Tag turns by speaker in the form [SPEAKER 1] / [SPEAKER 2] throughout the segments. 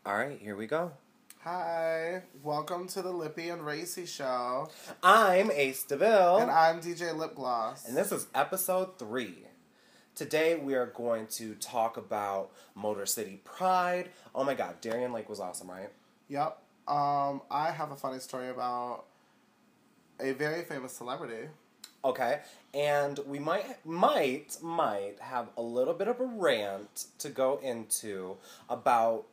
[SPEAKER 1] All right, here we go.
[SPEAKER 2] Hi, welcome to the Lippy and Racey show.
[SPEAKER 1] I'm Ace DeVille.
[SPEAKER 2] And I'm DJ Lip Gloss.
[SPEAKER 1] And this is episode 3. Today we are going to talk about Motor City Pride. Oh my god, Darien Lake was awesome, right?
[SPEAKER 2] Yep. I have a funny story about a very famous celebrity.
[SPEAKER 1] Okay, and we might have a little bit of a rant to go into about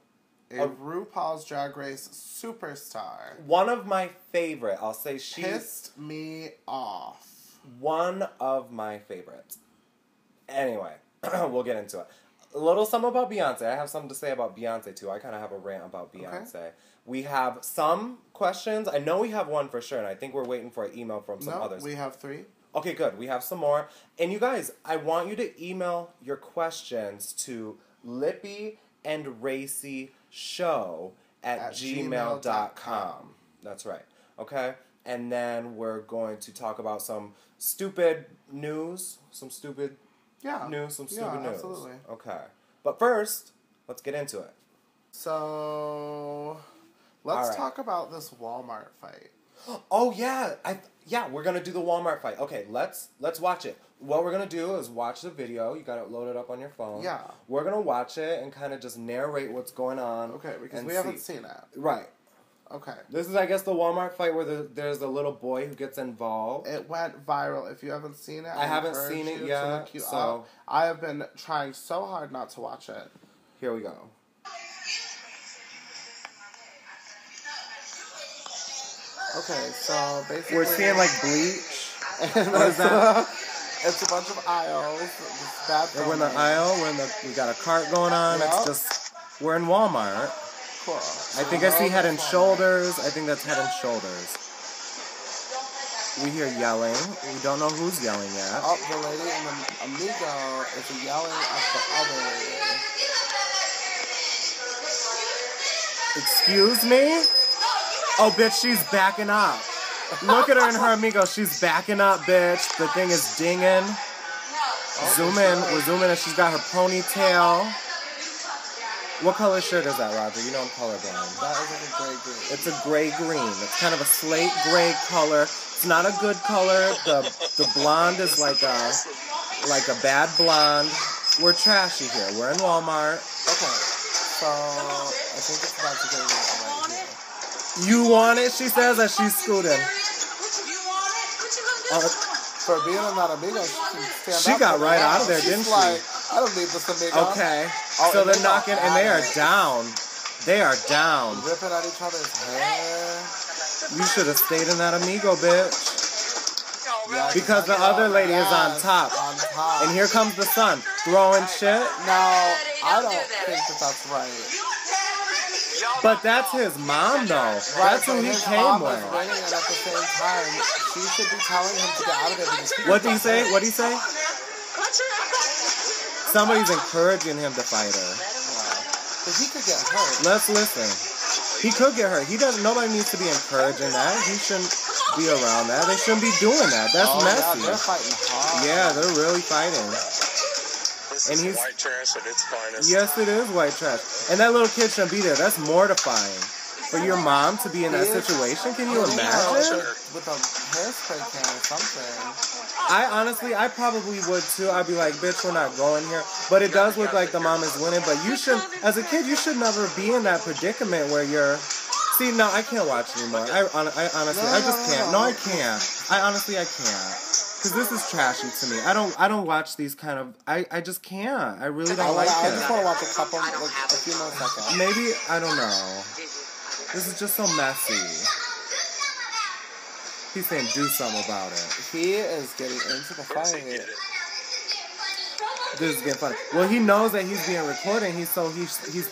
[SPEAKER 2] a RuPaul's Drag Race superstar.
[SPEAKER 1] One of my favorite. I'll say she
[SPEAKER 2] pissed me off.
[SPEAKER 1] One of my favorites. Anyway, we'll get into it. A little something about Beyonce. I have something to say about Beyonce too. I kind of have a rant about Beyonce. Okay. We have some questions. I know we have one for sure, and I think we're waiting for an email from some others.
[SPEAKER 2] We have 3.
[SPEAKER 1] Okay, good. We have some more. And you guys, I want you to email your questions to Lippy and Racey show at gmail.com. That's right. Okay? And then we're going to talk about some stupid news. Some stupid news.
[SPEAKER 2] Absolutely.
[SPEAKER 1] Okay. But first, let's get into it.
[SPEAKER 2] So, let's talk about this Walmart fight.
[SPEAKER 1] Oh, yeah. We're going to do the Walmart fight. Okay, let's watch it. What we're going to do is watch the video. You got it loaded up on your phone.
[SPEAKER 2] Yeah.
[SPEAKER 1] We're going to watch it and kind of just narrate what's going on.
[SPEAKER 2] Okay, because we haven't seen it.
[SPEAKER 1] Right.
[SPEAKER 2] Okay.
[SPEAKER 1] This is, I guess, the Walmart fight where there's a little boy who gets involved.
[SPEAKER 2] It went viral. If you haven't seen it,
[SPEAKER 1] I haven't seen it yet. So
[SPEAKER 2] I have been trying so hard not to watch it.
[SPEAKER 1] Here we go.
[SPEAKER 2] Okay, so basically...
[SPEAKER 1] We're seeing, like, bleach.
[SPEAKER 2] And what is that? It's a bunch of aisles.
[SPEAKER 1] We're in the aisle. We got a cart going on. Yep. It's just... We're in Walmart.
[SPEAKER 2] Cool.
[SPEAKER 1] I think I see Head and Shoulders. I think that's Head and Shoulders. We hear yelling. We don't know who's yelling yet.
[SPEAKER 2] Oh, the lady in the Amigo is yelling at the other lady.
[SPEAKER 1] Excuse me? Oh, bitch, she's backing up. Look at her and her Amigo. She's backing up, bitch. The thing is dinging. Zoom in. We're zooming in. She's got her ponytail. What color shirt is that, Roger? You know I'm colorblind.
[SPEAKER 2] That is like a gray green.
[SPEAKER 1] It's a gray green. It's kind of a slate gray color. It's not a good color. The blonde is like a bad blonde. We're trashy here. We're in Walmart.
[SPEAKER 2] Okay. So I think it's about to get right here.
[SPEAKER 1] You want it, she says as she's scooting.
[SPEAKER 2] For being in that Amigo,
[SPEAKER 1] she got right out of there, didn't she?
[SPEAKER 2] Like, I don't need this Amigo.
[SPEAKER 1] Okay. So they're knocking, and they are down. They are down.
[SPEAKER 2] Ripping at each other's hair.
[SPEAKER 1] You should have stayed in that Amigo, bitch. Because the other lady is on top. And here comes the son, throwing shit.
[SPEAKER 2] Now, I don't think that's right.
[SPEAKER 1] But that's his mom, though. That's who he came with.
[SPEAKER 2] And at the same time, she should be telling him to get out of there.
[SPEAKER 1] What do you say? What do you say? Somebody's encouraging him to fight her.
[SPEAKER 2] But he could get hurt.
[SPEAKER 1] Let's listen. He could get hurt. Nobody needs to be encouraging that. He shouldn't be around that. They shouldn't be doing that. That's messy.
[SPEAKER 2] Yeah, they're fighting hard.
[SPEAKER 1] Yeah, they're really fighting.
[SPEAKER 3] And he's white trash at its finest.
[SPEAKER 1] Yes, it is white trash. And that little kid shouldn't be there. That's mortifying. For your mom to be in that situation, can you imagine?
[SPEAKER 2] With a hairspray can or something.
[SPEAKER 1] I probably would too. I'd be like, bitch, we're not going here. But it does look like the mom is winning. But you should, as a kid, you should never be in that predicament where you're... See, no, I can't watch anymore. I honestly, I just can't. No, I can't. I can't. Because this is trashy to me. I don't watch these kind of... I just can't. I really don't like it.
[SPEAKER 2] I just want to watch a couple, like a few more seconds.
[SPEAKER 1] Maybe, I don't know. This is just so messy. He's saying do something about it.
[SPEAKER 2] He is getting into the fight.
[SPEAKER 1] This is getting funny. Well, he knows that he's being recorded. He's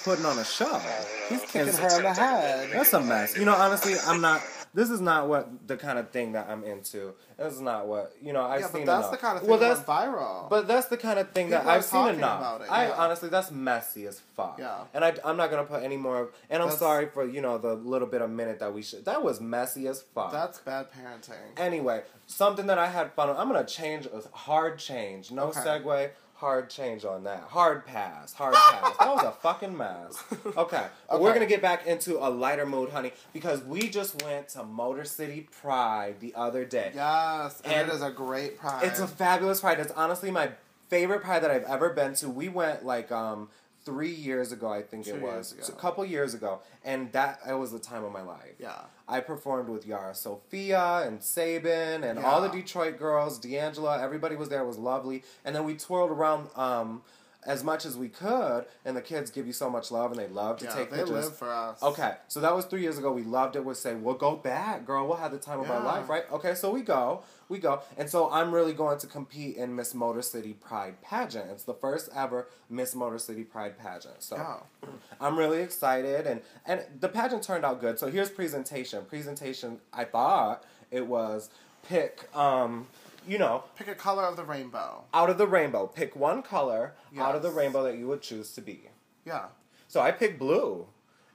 [SPEAKER 1] putting on a show.
[SPEAKER 2] He's kicking her in the head.
[SPEAKER 1] That's a mess. You know, honestly, I'm not... This is not what the kind of thing that I'm into. This is not what, I've seen enough.
[SPEAKER 2] That's the kind of thing that went viral.
[SPEAKER 1] But that's the kind of thing that I've seen enough. Honestly, that's messy as fuck.
[SPEAKER 2] Yeah.
[SPEAKER 1] And I'm not going to put any more, and I'm sorry for, the little bit of minute that we should, that was messy as fuck.
[SPEAKER 2] That's bad parenting.
[SPEAKER 1] Anyway, something that I had fun with, I'm going to change, a hard change, no segue. hard change on that. Hard pass. Hard pass. That was a fucking mess. Okay. We're going to get back into a lighter mood, honey, because we just went to Motor City Pride the other day.
[SPEAKER 2] Yes. And it is a great pride.
[SPEAKER 1] It's a fabulous pride. It's honestly my favorite pride that I've ever been to. We went, like, 3 years ago, I think it was. A couple years ago. And it was the time of my life.
[SPEAKER 2] Yeah.
[SPEAKER 1] I performed with Yara Sophia and Sabin and all the Detroit girls, D'Angela, everybody was there. It was lovely. And then we twirled around as much as we could, and the kids give you so much love, and they love to take pictures.
[SPEAKER 2] They live for us.
[SPEAKER 1] Okay, so that was 3 years ago. We loved it. We'd say, we'll go back, girl. We'll have the time of our life, right? Okay, so we go. And so I'm really going to compete in Miss Motor City Pride pageant. It's the first ever Miss Motor City Pride pageant. So I'm really excited, and the pageant turned out good. So here's presentation. Presentation, I thought it was pick...
[SPEAKER 2] pick a color of the rainbow.
[SPEAKER 1] Out of the rainbow. Pick one color out of the rainbow that you would choose to be.
[SPEAKER 2] Yeah.
[SPEAKER 1] So I picked blue.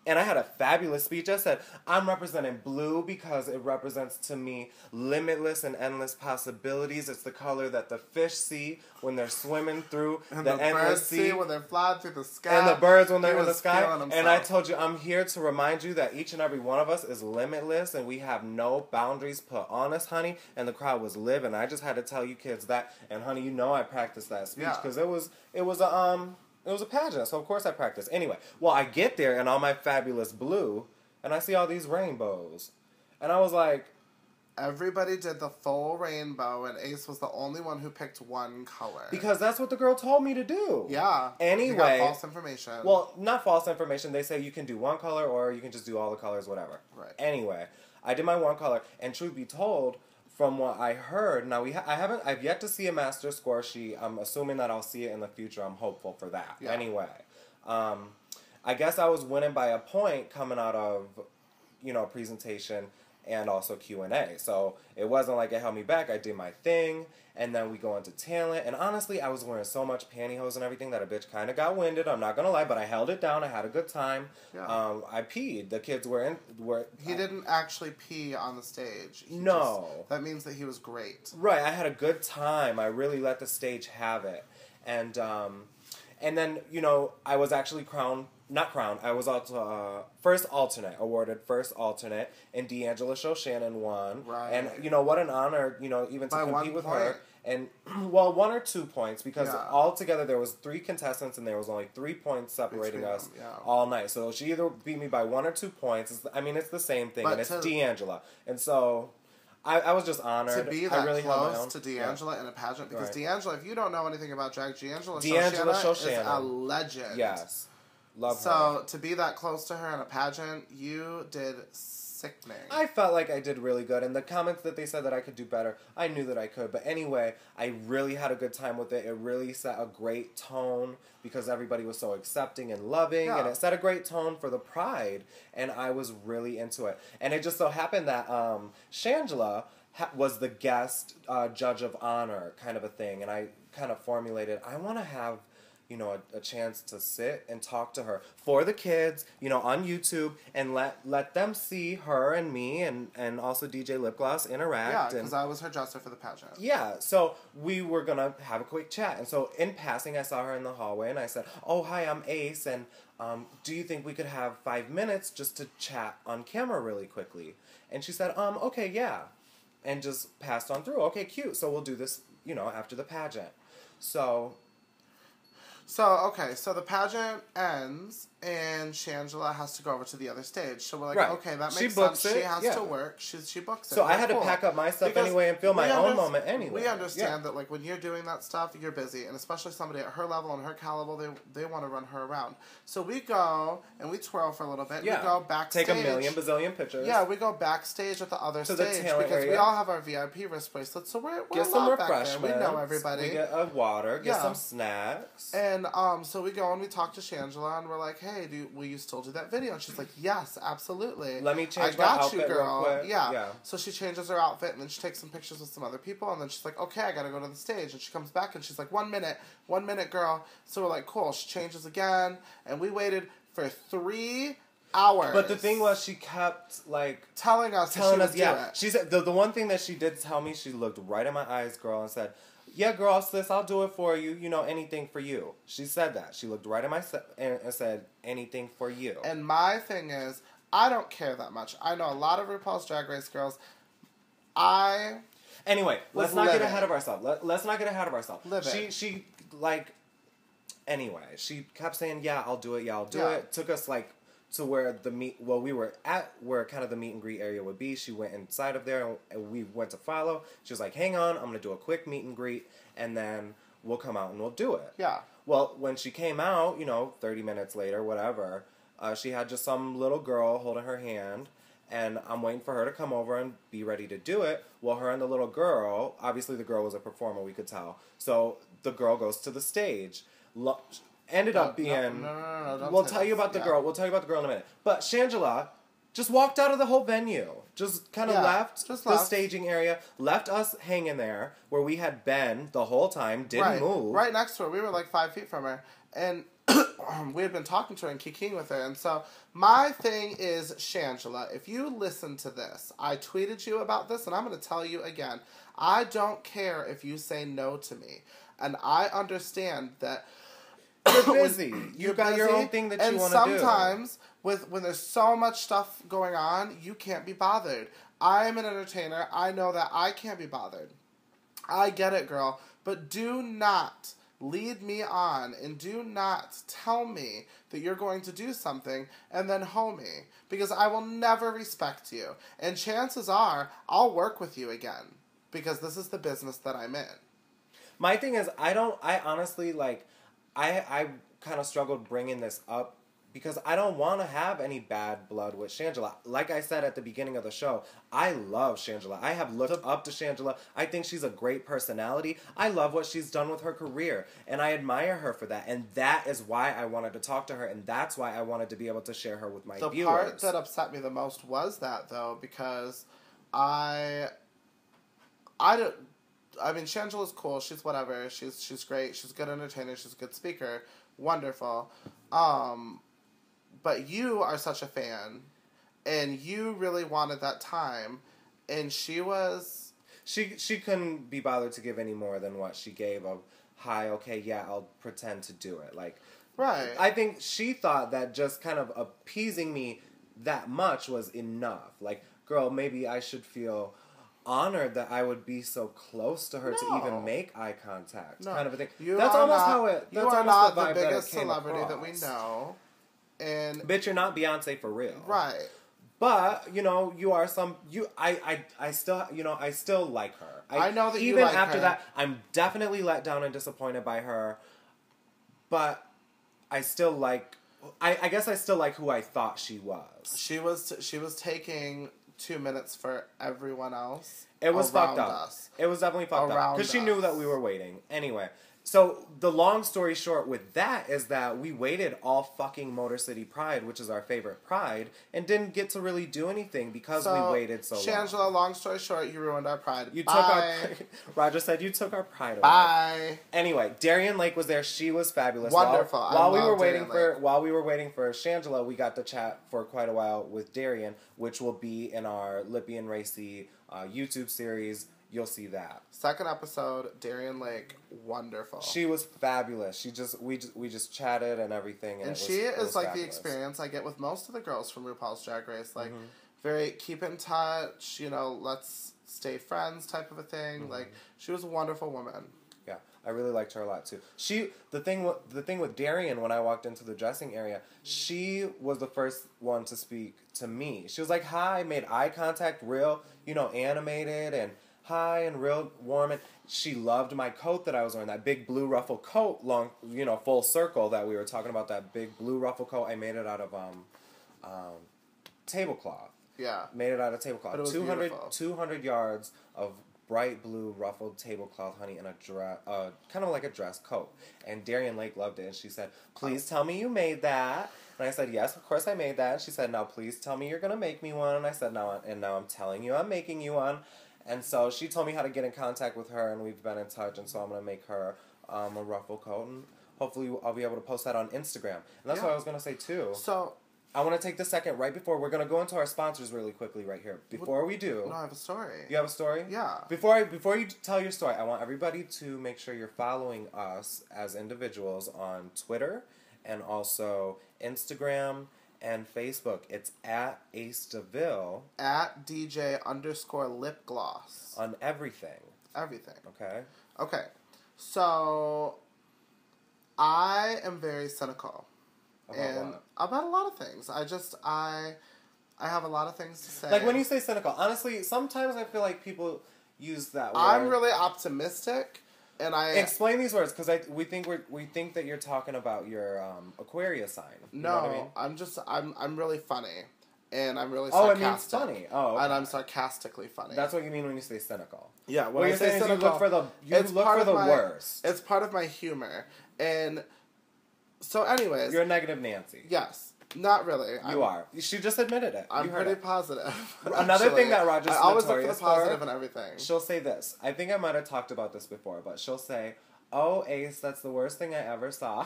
[SPEAKER 1] And I had a fabulous speech. I said, I'm representing blue because it represents to me limitless and endless possibilities. It's the color that the fish see when they're swimming through
[SPEAKER 2] and
[SPEAKER 1] the
[SPEAKER 2] endless
[SPEAKER 1] birds
[SPEAKER 2] sea. When they're flying through the sky.
[SPEAKER 1] And the birds when they're in the sky. And I told you, I'm here to remind you that each and every one of us is limitless and we have no boundaries put on us, honey. And the crowd was live. And I just had to tell you kids that. And honey, you know I practiced that speech because it was a pageant, so of course I practiced. Anyway, well, I get there in all my fabulous blue, and I see all these rainbows. And I was like...
[SPEAKER 2] Everybody did the full rainbow, and Ace was the only one who picked one color.
[SPEAKER 1] Because that's what the girl told me to do.
[SPEAKER 2] Yeah.
[SPEAKER 1] Anyway...
[SPEAKER 2] You got false information.
[SPEAKER 1] Well, not false information. They say you can do one color, or you can just do all the colors, whatever.
[SPEAKER 2] Right.
[SPEAKER 1] Anyway, I did my one color, and truth be told... From what I heard, now I've yet to see a master score sheet. I'm assuming that I'll see it in the future. I'm hopeful for that. Yeah. Anyway, I guess I was winning by a point coming out of, presentation and also Q&A. So it wasn't like it held me back. I did my thing, and then we go into talent. And honestly, I was wearing so much pantyhose and everything that a bitch kind of got winded. I'm not gonna lie, but I held it down. I had a good time. Yeah. I peed. The kids were.
[SPEAKER 2] He didn't actually pee on the stage. That means that he was great.
[SPEAKER 1] Right. I had a good time. I really let the stage have it, and then I was actually I was also awarded first alternate, and D'Angela Shannon won. Right. And what an honor, even to compete with her. And, 1 or 2 points, because altogether there was 3 contestants, and there was only 3 points separating us all night. So she either beat me by 1 or 2 points. It's the same thing, and it's D'Angela. And so... I was just honored.
[SPEAKER 2] To be that close to D'Angela in a pageant, because D'Angela, if you don't know anything about drag, D'Angela is a legend.
[SPEAKER 1] Yes. Love her.
[SPEAKER 2] So, to be that close to her in a pageant, you did sickening.
[SPEAKER 1] I felt like I did really good, and the comments that they said that I could do better, I knew that I could. But anyway, I really had a good time with it. It really set a great tone because everybody was so accepting and loving, and it set a great tone for the pride, and I was really into it. And it just so happened that Shangela was the guest judge of honor kind of a thing, and I kind of formulated, I want to have a chance to sit and talk to her for the kids, on YouTube, and let them see her and me and also DJ Lip Gloss interact.
[SPEAKER 2] Yeah, because I was her dresser for the pageant.
[SPEAKER 1] Yeah, so we were going to have a quick chat. And so in passing, I saw her in the hallway, and I said, oh, hi, I'm Ace, and do you think we could have 5 minutes just to chat on camera really quickly? And she said, okay, yeah. And just passed on through. Okay, cute. So we'll do this, after the pageant. So
[SPEAKER 2] the pageant ends, and Shangela has to go over to the other stage. So we're like, okay, that makes sense. She has to work. She books it.
[SPEAKER 1] So I had to pack up my stuff anyway and film my own moment anyway.
[SPEAKER 2] We understand that, when you're doing that stuff, you're busy. And especially somebody at her level and her caliber, they want to run her around. So we go, and we twirl for a little bit. Yeah. We go backstage.
[SPEAKER 1] Take a million bazillion pictures.
[SPEAKER 2] Yeah, we go backstage at the other stage. Because we all have our VIP wrist bracelets. So we're
[SPEAKER 1] get some refreshments.
[SPEAKER 2] We know everybody.
[SPEAKER 1] We get a water. Get some snacks.
[SPEAKER 2] And so we go and we talk to Shangela, and we're like, hey, will you still do that video? And she's like, yes, absolutely.
[SPEAKER 1] Let me change my outfit real quick.
[SPEAKER 2] Yeah. So she changes her outfit, and then she takes some pictures with some other people, and then she's like, okay, I gotta go to the stage. And she comes back, and she's like, 1 minute, girl. So we're like, cool. She changes again, and we waited for 3 hours.
[SPEAKER 1] But the thing was, she kept,
[SPEAKER 2] telling us, do it.
[SPEAKER 1] She said, the one thing that she did tell me, she looked right in my eyes, girl, and said, yeah, girl, sis, I'll do it for you. You know, anything for you. She said that. She looked right at my and said, anything for you.
[SPEAKER 2] And my thing is, I don't care that much. I know a lot of RuPaul's Drag Race girls.
[SPEAKER 1] Anyway, let's not get ahead of ourselves. Let's not get ahead of ourselves. She like, anyway, she kept saying, yeah, I'll do it. Yeah, I'll do it. Took us like to where we were at where kind of the meet and greet area would be. She went inside of there and we went to follow. She was like, hang on, I'm going to do a quick meet and greet and then we'll come out and we'll do it.
[SPEAKER 2] Yeah.
[SPEAKER 1] Well, when she came out, 30 minutes later, whatever, she had just some little girl holding her hand and I'm waiting for her to come over and be ready to do it. Well, her and the little girl, obviously the girl was a performer, we could tell. So the girl goes to the stage. Ended up being...
[SPEAKER 2] No.
[SPEAKER 1] We'll tell you about the girl. We'll tell you about the girl in a minute. But Shangela just walked out of the whole venue. Just kind of left the staging area. Left us hanging there where we had been the whole time. Didn't move.
[SPEAKER 2] Right next to her. We were like 5 feet from her. And we had been talking to her and kikiing with her. And so my thing is, Shangela, if you listen to this, I tweeted you about this and I'm going to tell you again. I don't care if you say no to me. And I understand that...
[SPEAKER 1] You're busy. You've got your own thing that you want to do.
[SPEAKER 2] And sometimes, when there's so much stuff going on, you can't be bothered. I am an entertainer. I know that I can't be bothered. I get it, girl. But do not lead me on and do not tell me that you're going to do something and then hoe me. Because I will never respect you. And chances are, I'll work with you again. Because this is the business that I'm in.
[SPEAKER 1] My thing is, I honestly, like... I kind of struggled bringing this up because I don't want to have any bad blood with Shangela. Like I said at the beginning of the show, I love Shangela. I have looked up to Shangela. I think she's a great personality. I love what she's done with her career, and I admire her for that. And that is why I wanted to talk to her, and that's why I wanted to be able to share her with my viewers.
[SPEAKER 2] The part that upset me the most was that, though, because I mean, Shangela's cool. She's whatever. She's great. She's a good entertainer. She's a good speaker. Wonderful. But you are such a fan, and you really wanted that time, and she was...
[SPEAKER 1] She couldn't be bothered to give any more than what she gave of, hi, okay, yeah, I'll pretend to do it. Like,
[SPEAKER 2] right.
[SPEAKER 1] I think she thought that just kind of appeasing me that much was enough. Like, girl, maybe I should feel... honored that I would be so close to her to even make eye contact, kind of a thing. That's almost how it.
[SPEAKER 2] You are not the biggest celebrity that we know, and
[SPEAKER 1] bitch, you're not Beyonce for real,
[SPEAKER 2] right?
[SPEAKER 1] But you are some. I still I still like her.
[SPEAKER 2] I know that
[SPEAKER 1] even
[SPEAKER 2] you like
[SPEAKER 1] after
[SPEAKER 2] her.
[SPEAKER 1] that, I'm definitely let down and disappointed by her. But I still like. I guess I still like who I thought she was.
[SPEAKER 2] She was taking 2 minutes for everyone else.
[SPEAKER 1] It was fucked up.
[SPEAKER 2] Us.
[SPEAKER 1] It was definitely fucked up. Because she knew that we were waiting. Anyway, so the long story short with that is that we waited all fucking Motor City Pride, which is our favorite Pride, and didn't get to really do anything because we waited so long.
[SPEAKER 2] Shangela, long story short, you ruined our Pride.
[SPEAKER 1] You took our... Roger said you took our Pride away.
[SPEAKER 2] Bye.
[SPEAKER 1] Anyway, Darian Lake was there. She was fabulous.
[SPEAKER 2] Wonderful.
[SPEAKER 1] While we were waiting for Shangela, we got to chat for quite a while with Darian, which will be in our Lippy and Racey YouTube series. You'll see that.
[SPEAKER 2] Second episode, Darian Lake, wonderful.
[SPEAKER 1] She was fabulous. We just chatted and everything. And
[SPEAKER 2] she is like fabulous. The experience I get with most of the girls from RuPaul's Drag Race. Like, very keep in touch, let's stay friends type of a thing. Mm-hmm. Like, she was a wonderful woman.
[SPEAKER 1] Yeah, I really liked her a lot too. The thing with Darian, when I walked into the dressing area, she was the first one to speak to me. She was like, hi, made eye contact, real, animated and hi and real warm, and she loved my coat that I was wearing, that big blue ruffle coat, long, full circle that we were talking about, that big blue ruffle coat. I made it out of tablecloth.
[SPEAKER 2] Yeah.
[SPEAKER 1] Made it out of tablecloth.
[SPEAKER 2] But it was
[SPEAKER 1] 200 yards of bright blue ruffled tablecloth, honey, in a dress, kind of like a dress coat. And Darian Lake loved it, and she said, please tell me you made that. And I said, yes, of course I made that. And she said, now please tell me you're going to make me one. And I said, now I'm telling you I'm making you one. And so she told me how to get in contact with her, and we've been in touch, and so I'm going to make her a ruffle coat, and hopefully I'll be able to post that on Instagram. And that's what I was going to say, too.
[SPEAKER 2] So,
[SPEAKER 1] I want to take the second right before we're going to go into our sponsors really quickly right here. Before we do...
[SPEAKER 2] No, I have a story.
[SPEAKER 1] You have a story?
[SPEAKER 2] Yeah.
[SPEAKER 1] Before you tell your story, I want everybody to make sure you're following us as individuals on Twitter and also Instagram and Facebook. It's at Ace DeVille.
[SPEAKER 2] At DJ_lip gloss.
[SPEAKER 1] On everything.
[SPEAKER 2] Everything.
[SPEAKER 1] Okay.
[SPEAKER 2] Okay. So, I am very cynical. About a lot of things. I have a lot of things to say.
[SPEAKER 1] Like when you say cynical, honestly, sometimes I feel like people use that word.
[SPEAKER 2] I'm really optimistic, and I
[SPEAKER 1] explain these words because we think that you're talking about your Aquarius sign. You know what I mean?
[SPEAKER 2] I'm really funny, and I'm really sarcastic.
[SPEAKER 1] Oh, it means funny. Oh, okay.
[SPEAKER 2] And I'm sarcastically funny.
[SPEAKER 1] That's what you mean when you say cynical.
[SPEAKER 2] Yeah,
[SPEAKER 1] when I say cynical, you look for the worst.
[SPEAKER 2] It's part of my humor, and. So, anyways...
[SPEAKER 1] You're a negative Nancy.
[SPEAKER 2] Yes. Not really.
[SPEAKER 1] You are. She just admitted it.
[SPEAKER 2] I'm pretty positive.
[SPEAKER 1] Another thing that Roger's
[SPEAKER 2] I always look for the
[SPEAKER 1] notorious
[SPEAKER 2] positive in everything.
[SPEAKER 1] She'll say this. I think I might have talked about this before, but she'll say, "Oh, Ace, that's the worst thing I ever saw."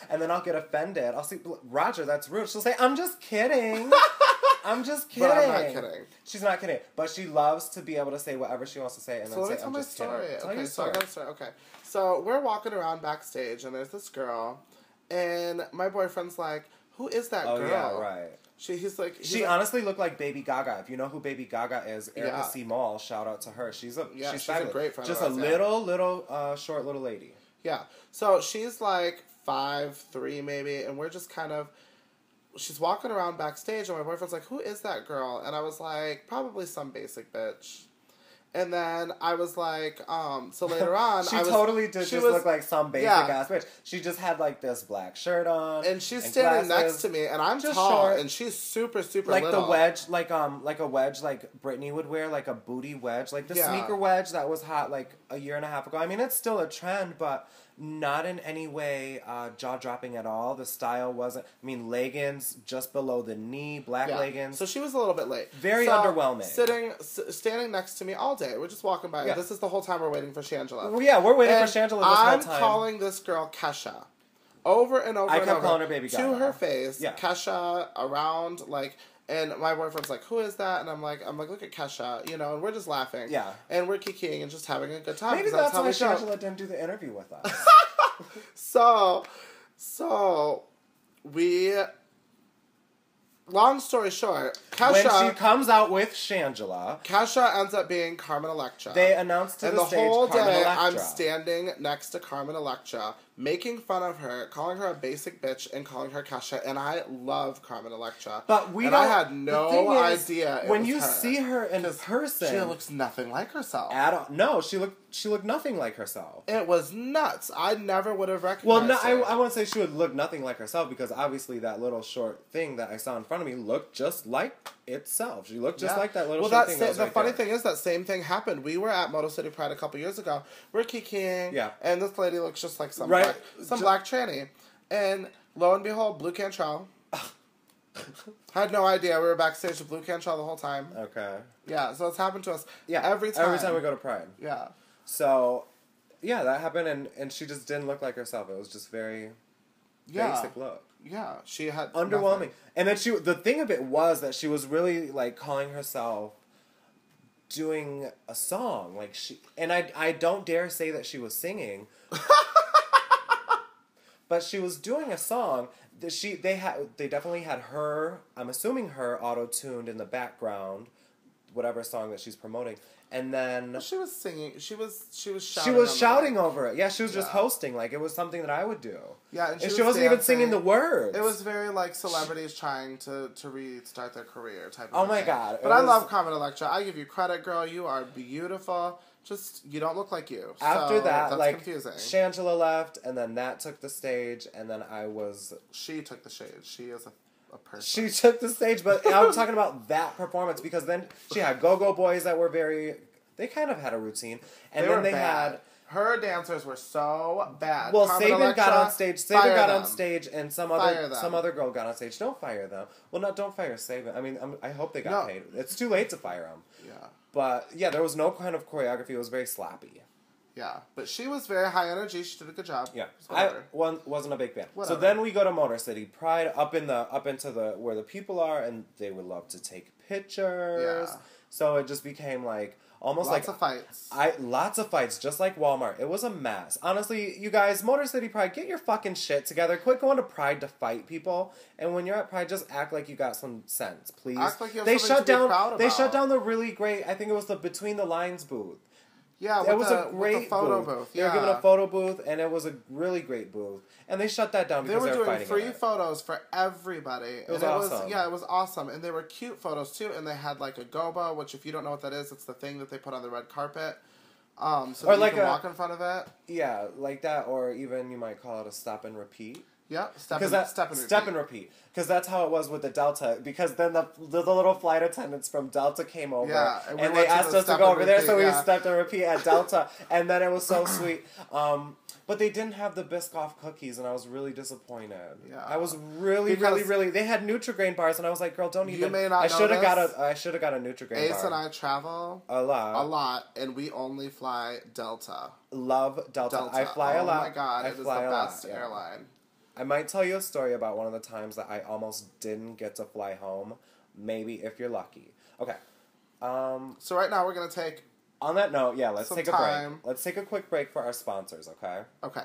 [SPEAKER 1] And then I'll get offended. I'll say, "Roger, that's rude." She'll say, "I'm just kidding." I'm just kidding.
[SPEAKER 2] But I'm not kidding.
[SPEAKER 1] She's not kidding. But she loves to be able to say whatever she wants to say and then say, "I'm just kidding."
[SPEAKER 2] Okay, so I got to start. Okay. So, we're walking around backstage, and there's this girl... And my boyfriend's like, "Who is that girl?"
[SPEAKER 1] Oh, yeah, right.
[SPEAKER 2] He's like...
[SPEAKER 1] She honestly looked like Baby Gaga. If you know who Baby Gaga is, Erica C. Mall, shout out to her. She's a
[SPEAKER 2] great friend
[SPEAKER 1] just
[SPEAKER 2] of ours,
[SPEAKER 1] little, short little lady.
[SPEAKER 2] Yeah. So she's like 5'3" maybe, and we're just kind of... She's walking around backstage, and my boyfriend's like, "Who is that girl?" And I was like, "Probably some basic bitch." And then I was like, so later on...
[SPEAKER 1] She totally did just look like some basic ass bitch. She just had like this black shirt on.
[SPEAKER 2] And she's standing next to me, and I'm just tall, short, and she's super, super
[SPEAKER 1] like
[SPEAKER 2] little.
[SPEAKER 1] The wedge, like a wedge like Britney would wear, like a booty wedge. Like the sneaker wedge that was hot like a year and a half ago. I mean, it's still a trend, but not in any way jaw-dropping at all. The style wasn't... I mean, leggings just below the knee, black leggings.
[SPEAKER 2] So she was a little bit late.
[SPEAKER 1] Very underwhelming.
[SPEAKER 2] Standing next to me all day. We're just walking by. Yeah. This is the whole time we're waiting for Shangela.
[SPEAKER 1] Well, yeah, we're waiting for Shangela this whole time.
[SPEAKER 2] I'm calling this girl Kesha. Over and over and over.
[SPEAKER 1] I kept calling her Baby Gaga.
[SPEAKER 2] To her face. Yeah. Kesha around, like... And my boyfriend's like, "Who is that?" And I'm like, "Look at Kesha," you know, and we're just laughing. Yeah. And we're kikiing and just having a good time.
[SPEAKER 1] Maybe that's why Shangela didn't do the interview with us.
[SPEAKER 2] So, we... Long story short, Kesha...
[SPEAKER 1] When she comes out with Shangela...
[SPEAKER 2] Kesha ends up being Carmen Electra.
[SPEAKER 1] They announced to the stage Carmen Electra.
[SPEAKER 2] And the whole day, I'm standing next to Carmen Electra, making fun of her, calling her a basic bitch, and calling her Kesha. And I love Carmen Electra.
[SPEAKER 1] But I
[SPEAKER 2] had no idea
[SPEAKER 1] when you see her in person...
[SPEAKER 2] She looks nothing like herself.
[SPEAKER 1] At all. No, she looked nothing like herself.
[SPEAKER 2] It was nuts. I never would have recognized her.
[SPEAKER 1] I wouldn't say she would look nothing like herself, because obviously that little short thing that I saw in front of me looked just like itself. She looked just like that little short thing.
[SPEAKER 2] The funny thing is that same thing happened. We were at Motor City Pride a couple years ago. We're kikiing, and this lady looks just like some black tranny. And lo and behold, Blue Cantrell. Had no idea. We were backstage with Blue Cantrell the whole time.
[SPEAKER 1] Okay.
[SPEAKER 2] Yeah, so it's happened to us
[SPEAKER 1] every time we go to Pride.
[SPEAKER 2] Yeah.
[SPEAKER 1] So, yeah, that happened, and she just didn't look like herself. It was just very basic look.
[SPEAKER 2] Yeah, she had
[SPEAKER 1] underwhelming. Nothing. And then the thing of it was that she was really like calling herself doing a song, like I don't dare say that she was singing. But she was doing a song. They definitely had her, I'm assuming her, auto-tuned in the background, whatever song that she's promoting. And then...
[SPEAKER 2] Well, she was singing. She was shouting.
[SPEAKER 1] She was shouting over it. Yeah, she was just hosting. Like, it was something that I would do.
[SPEAKER 2] Yeah, and
[SPEAKER 1] she wasn't even singing the words.
[SPEAKER 2] It was very, like, celebrities trying to restart their career type of
[SPEAKER 1] thing. Oh, my God.
[SPEAKER 2] But I love Carmen Electra. I give you credit, girl. You are beautiful. Just, you don't look like you.
[SPEAKER 1] After that,
[SPEAKER 2] that's
[SPEAKER 1] like,
[SPEAKER 2] confusing.
[SPEAKER 1] Shangela left, and then Nat took the stage, and then I was...
[SPEAKER 2] She took the stage. She is a person.
[SPEAKER 1] She took the stage, but I'm talking about that performance, because then she had Go-Go Boys that were very... They kind of had a routine. And then they had...
[SPEAKER 2] Her dancers were so bad.
[SPEAKER 1] Well, Sabin got on stage. Sabin got on stage, and some other girl got on stage. Don't fire them. Well, no, don't fire Sabin. I mean, I hope they got paid. It's too late to fire them.
[SPEAKER 2] Yeah.
[SPEAKER 1] But, yeah, there was no kind of choreography. It was very sloppy.
[SPEAKER 2] Yeah, but she was very high energy. She did a good job.
[SPEAKER 1] Yeah,
[SPEAKER 2] So
[SPEAKER 1] wasn't a big fan.
[SPEAKER 2] Whatever.
[SPEAKER 1] So then we go to Motor City Pride up into the where the people are, and they would love to take pictures.
[SPEAKER 2] Yeah.
[SPEAKER 1] So it just became like almost
[SPEAKER 2] lots
[SPEAKER 1] like
[SPEAKER 2] of fights.
[SPEAKER 1] Lots of fights, just like Walmart. It was a mess. Honestly, you guys, Motor City Pride, get your fucking shit together. Quit going to Pride to fight people. And when you're at Pride, just act like you got some sense, please.
[SPEAKER 2] Act like you have
[SPEAKER 1] they
[SPEAKER 2] something
[SPEAKER 1] shut
[SPEAKER 2] to be
[SPEAKER 1] down.
[SPEAKER 2] proud about.
[SPEAKER 1] They shut down the really great. I think it was the Between the Lines booth.
[SPEAKER 2] Yeah,
[SPEAKER 1] it was a great
[SPEAKER 2] with the photo booth.
[SPEAKER 1] They were giving a photo booth, and it was a really great booth. And they shut that down because they were fighting.
[SPEAKER 2] They were doing free photos for everybody.
[SPEAKER 1] It was awesome.
[SPEAKER 2] It was awesome. And they were cute photos, too. And they had, like, a gobo, which, if you don't know what that is, it's the thing that they put on the red carpet. So
[SPEAKER 1] or
[SPEAKER 2] that
[SPEAKER 1] like
[SPEAKER 2] you can walk in front of it.
[SPEAKER 1] Yeah, like that. Or even you might call it a stop and repeat.
[SPEAKER 2] Yeah, step and repeat.
[SPEAKER 1] Because that's how it was with the Delta. Because then the little flight attendants from Delta came over.
[SPEAKER 2] Yeah,
[SPEAKER 1] and they asked us to go over there, so we stepped and repeat at Delta. And then it was so sweet. But they didn't have the Biscoff cookies, and I was really disappointed. Yeah, I was really. They had Nutri-Grain bars, and I was like, "Girl, don't even."
[SPEAKER 2] You may not.
[SPEAKER 1] I should have got a Nutri-Grain bar.
[SPEAKER 2] Ace and I travel
[SPEAKER 1] a lot,
[SPEAKER 2] and we only fly Delta.
[SPEAKER 1] Love Delta. I fly a lot.
[SPEAKER 2] Oh my god, it is the best airline.
[SPEAKER 1] I might tell you a story about one of the times that I almost didn't get to fly home. Maybe if you're lucky. Okay.
[SPEAKER 2] So right now we're gonna take.
[SPEAKER 1] On that note, yeah, let's take a break. Let's take a quick break for our sponsors, okay?
[SPEAKER 2] Okay.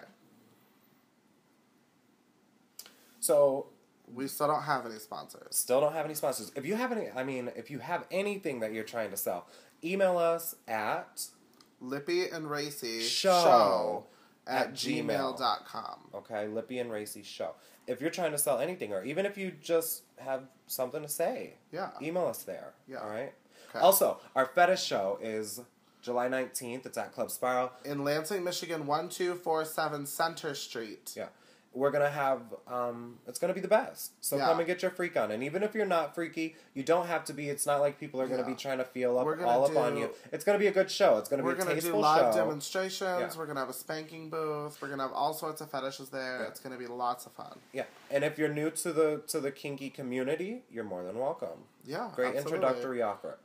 [SPEAKER 1] So
[SPEAKER 2] we still don't have any sponsors.
[SPEAKER 1] Still don't have any sponsors. If you have anything that you're trying to sell, email us at
[SPEAKER 2] Lippy and Racey
[SPEAKER 1] show
[SPEAKER 2] at gmail.com.
[SPEAKER 1] Okay, Lippy and Racey show. If you're trying to sell anything, or even if you just have something to say, email us there. Yeah. All right. Okay. Also, our fetish show is July 19th. It's at Club Spiral
[SPEAKER 2] in Lansing, Michigan, 1247 Center Street.
[SPEAKER 1] Yeah. We're going to have, it's going to be the best. So come and get your freak on. And even if you're not freaky, you don't have to be. It's not like people are going to be trying to feel up on you. It's going to be a good show. It's going to be a tasteful show.
[SPEAKER 2] We're going to do live demonstrations. Yeah. We're going to have a spanking booth. We're going to have all sorts of fetishes there. Yeah. It's going to be lots of fun.
[SPEAKER 1] Yeah. And if you're new to the kinky community, you're more than welcome.
[SPEAKER 2] Yeah,
[SPEAKER 1] great introductory offer.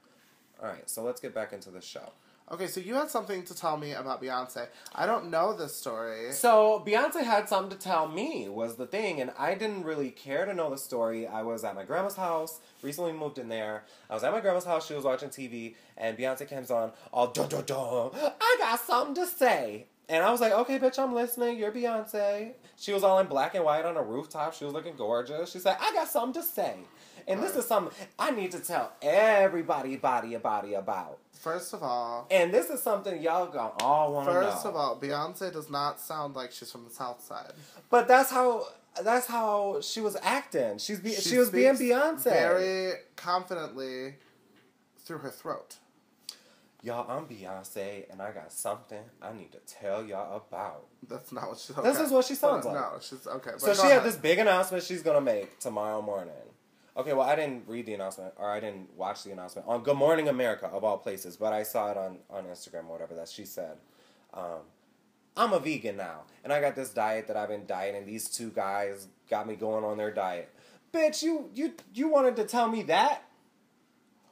[SPEAKER 1] All right, so let's get back into the show.
[SPEAKER 2] Okay, so you had something to tell me about Beyonce. I don't know this story.
[SPEAKER 1] So, Beyonce had something to tell me, was the thing, and I didn't really care to know the story. I was at my grandma's house, recently moved in there. I was at my grandma's house, she was watching TV, and Beyonce comes on, all dun-dun-dun, I got something to say. And I was like, okay, bitch, I'm listening, you're Beyonce. She was all in black and white on a rooftop, she was looking gorgeous. She said, I got something to say. And this is something I need to tell everybody about.
[SPEAKER 2] First of all...
[SPEAKER 1] And this is something y'all gonna all want to know.
[SPEAKER 2] First of all, Beyonce does not sound like she's from the South Side.
[SPEAKER 1] But that's how she was acting. She was being Beyonce.
[SPEAKER 2] Very confidently through her throat.
[SPEAKER 1] Y'all, I'm Beyonce, and I got something I need to tell y'all about.
[SPEAKER 2] That's not what she's...
[SPEAKER 1] Okay. This is what she sounds like.
[SPEAKER 2] No, she's... Okay,
[SPEAKER 1] so she had this big announcement she's gonna make tomorrow morning. Okay, well, I didn't read the announcement, or I didn't watch the announcement on Good Morning America, of all places, but I saw it on Instagram or whatever that she said. I'm a vegan now, and I got this diet that I've been dieting. These two guys got me going on their diet. Bitch, you wanted to tell me that?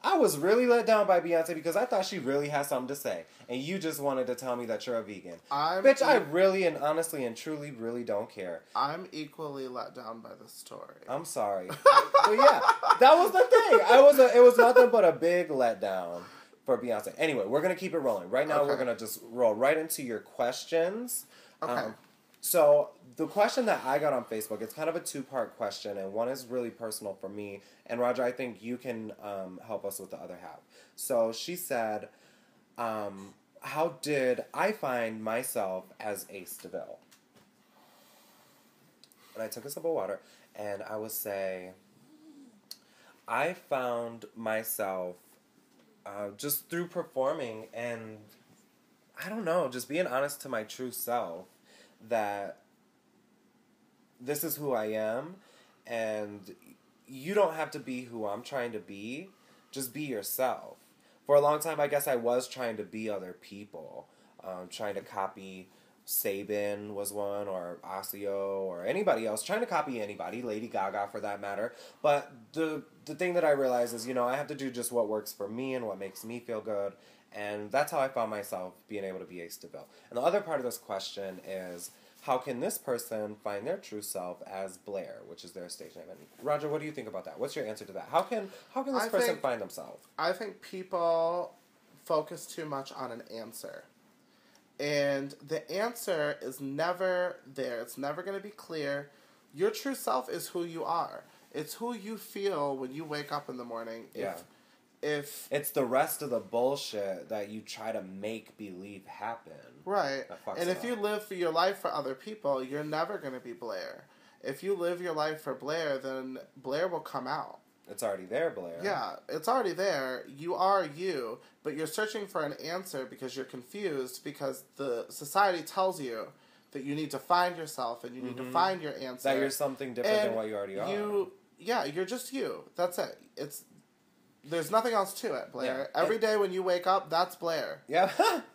[SPEAKER 1] I was really let down by Beyonce because I thought she really had something to say. And you just wanted to tell me that you're a vegan. Bitch, I really and honestly and truly really don't care.
[SPEAKER 2] I'm equally let down by this story.
[SPEAKER 1] I'm sorry. But yeah, that was the thing. It was nothing but a big letdown for Beyonce. Anyway, we're going to keep it rolling. Right now, we're going to just roll right into your questions.
[SPEAKER 2] Okay.
[SPEAKER 1] So the question that I got on Facebook, it's kind of a two-part question, and one is really personal for me. And Roger, I think you can help us with the other half. So she said, how did I find myself as Ace DeVille? And I took a sip of water, and I would say, I found myself just through performing and, I don't know, just being honest to my true self, that this is who I am, and you don't have to be who I'm trying to be. Just be yourself. For a long time, I guess I was trying to be other people. Trying to copy Sabin was one, or Osseo, or anybody else. Trying to copy anybody, Lady Gaga for that matter. But the thing that I realized is, I have to do just what works for me and what makes me feel good. And that's how I found myself being able to be Ace DeVille. And the other part of this question is, how can this person find their true self as Blair, which is their stage name? And Roger, what do you think about that? What's your answer to that? How can this person find themselves?
[SPEAKER 2] I think people focus too much on an answer. And the answer is never there. It's never going to be clear. Your true self is who you are. It's who you feel when you wake up in the morning.
[SPEAKER 1] Yeah.
[SPEAKER 2] If
[SPEAKER 1] it's the rest of the bullshit that you try to make believe happen.
[SPEAKER 2] Right. And if you live for your life for other people, you're never going to be Blair. If you live your life for Blair, then Blair will come out.
[SPEAKER 1] It's already there, Blair.
[SPEAKER 2] Yeah, it's already there. You are you, but you're searching for an answer because you're confused because the society tells you that you need to find yourself and you need to find your answer.
[SPEAKER 1] That you're something different than what you already are.
[SPEAKER 2] Yeah, you're just you. That's it. There's nothing else to it, Blair.
[SPEAKER 1] Yeah.
[SPEAKER 2] Every day when you wake up, that's Blair.
[SPEAKER 1] Yeah.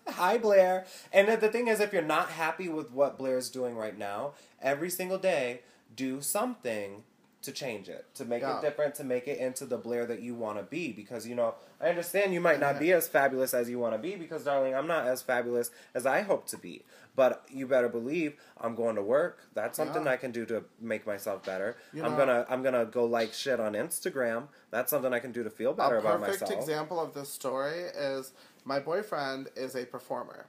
[SPEAKER 1] Hi, Blair. And the thing is, if you're not happy with what Blair's doing right now, every single day, do something to change it, to make it different, to make it into the Blair that you want to be. Because, I understand you might not be as fabulous as you want to be because, darling, I'm not as fabulous as I hope to be. But you better believe I'm going to work. That's something I can do to make myself better. I'm gonna go like shit on Instagram. That's something I can do to feel better about myself.
[SPEAKER 2] A perfect example of this story is my boyfriend is a performer.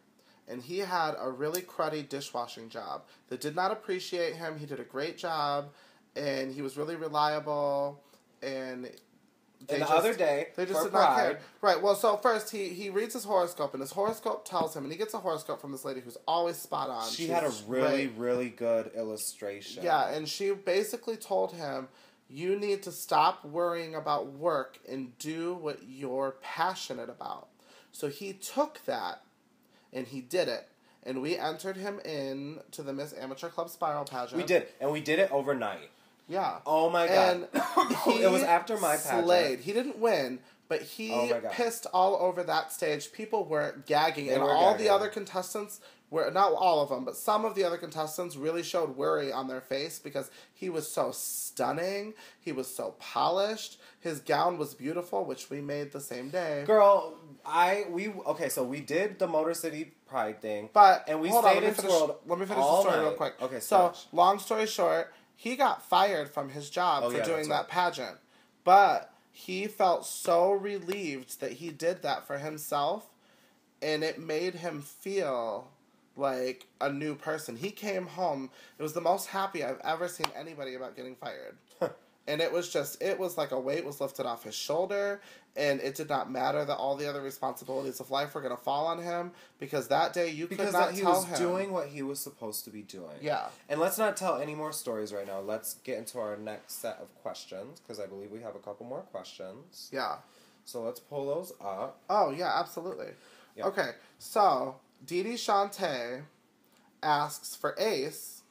[SPEAKER 2] And he had a really cruddy dishwashing job that did not appreciate him. He did a great job. And he was really reliable, and
[SPEAKER 1] the other day,
[SPEAKER 2] they just did not care. Right, well, so first, he reads his horoscope, and his horoscope tells him, and he gets a horoscope from this lady who's always spot on.
[SPEAKER 1] She had a really, really good illustration.
[SPEAKER 2] Yeah, and she basically told him, you need to stop worrying about work and do what you're passionate about. So he took that, and he did it. And we entered him in to the Miss Amateur Club Spiral pageant.
[SPEAKER 1] We did, and we did it overnight.
[SPEAKER 2] Yeah.
[SPEAKER 1] Oh my God.
[SPEAKER 2] And
[SPEAKER 1] it was after my pageant.
[SPEAKER 2] Slayed. He didn't win, but he pissed all over that stage. People were gagging, and all the other contestants were, not all of them, but some of the other contestants really showed worry on their face because he was so stunning. He was so polished. His gown was beautiful, which we made the same day.
[SPEAKER 1] Girl, so we did the Motor City Pride thing, and we stayed in Swirl.
[SPEAKER 2] Let me finish the story real quick.
[SPEAKER 1] Okay,
[SPEAKER 2] so long story short, he got fired from his job for doing that pageant, but he felt so relieved that he did that for himself, and it made him feel like a new person. He came home. It was the most happy I've ever seen anybody about getting fired. And it was like a weight was lifted off his shoulder, and it did not matter that all the other responsibilities of life were going to fall on him, because that day could not tell him.
[SPEAKER 1] Because he was doing what he was supposed to be doing.
[SPEAKER 2] Yeah.
[SPEAKER 1] And let's not tell any more stories right now. Let's get into our next set of questions, because I believe we have a couple more questions.
[SPEAKER 2] Yeah.
[SPEAKER 1] So let's pull those up.
[SPEAKER 2] Oh, yeah, absolutely. Yeah. Okay, so Didi Shantae asks for Ace,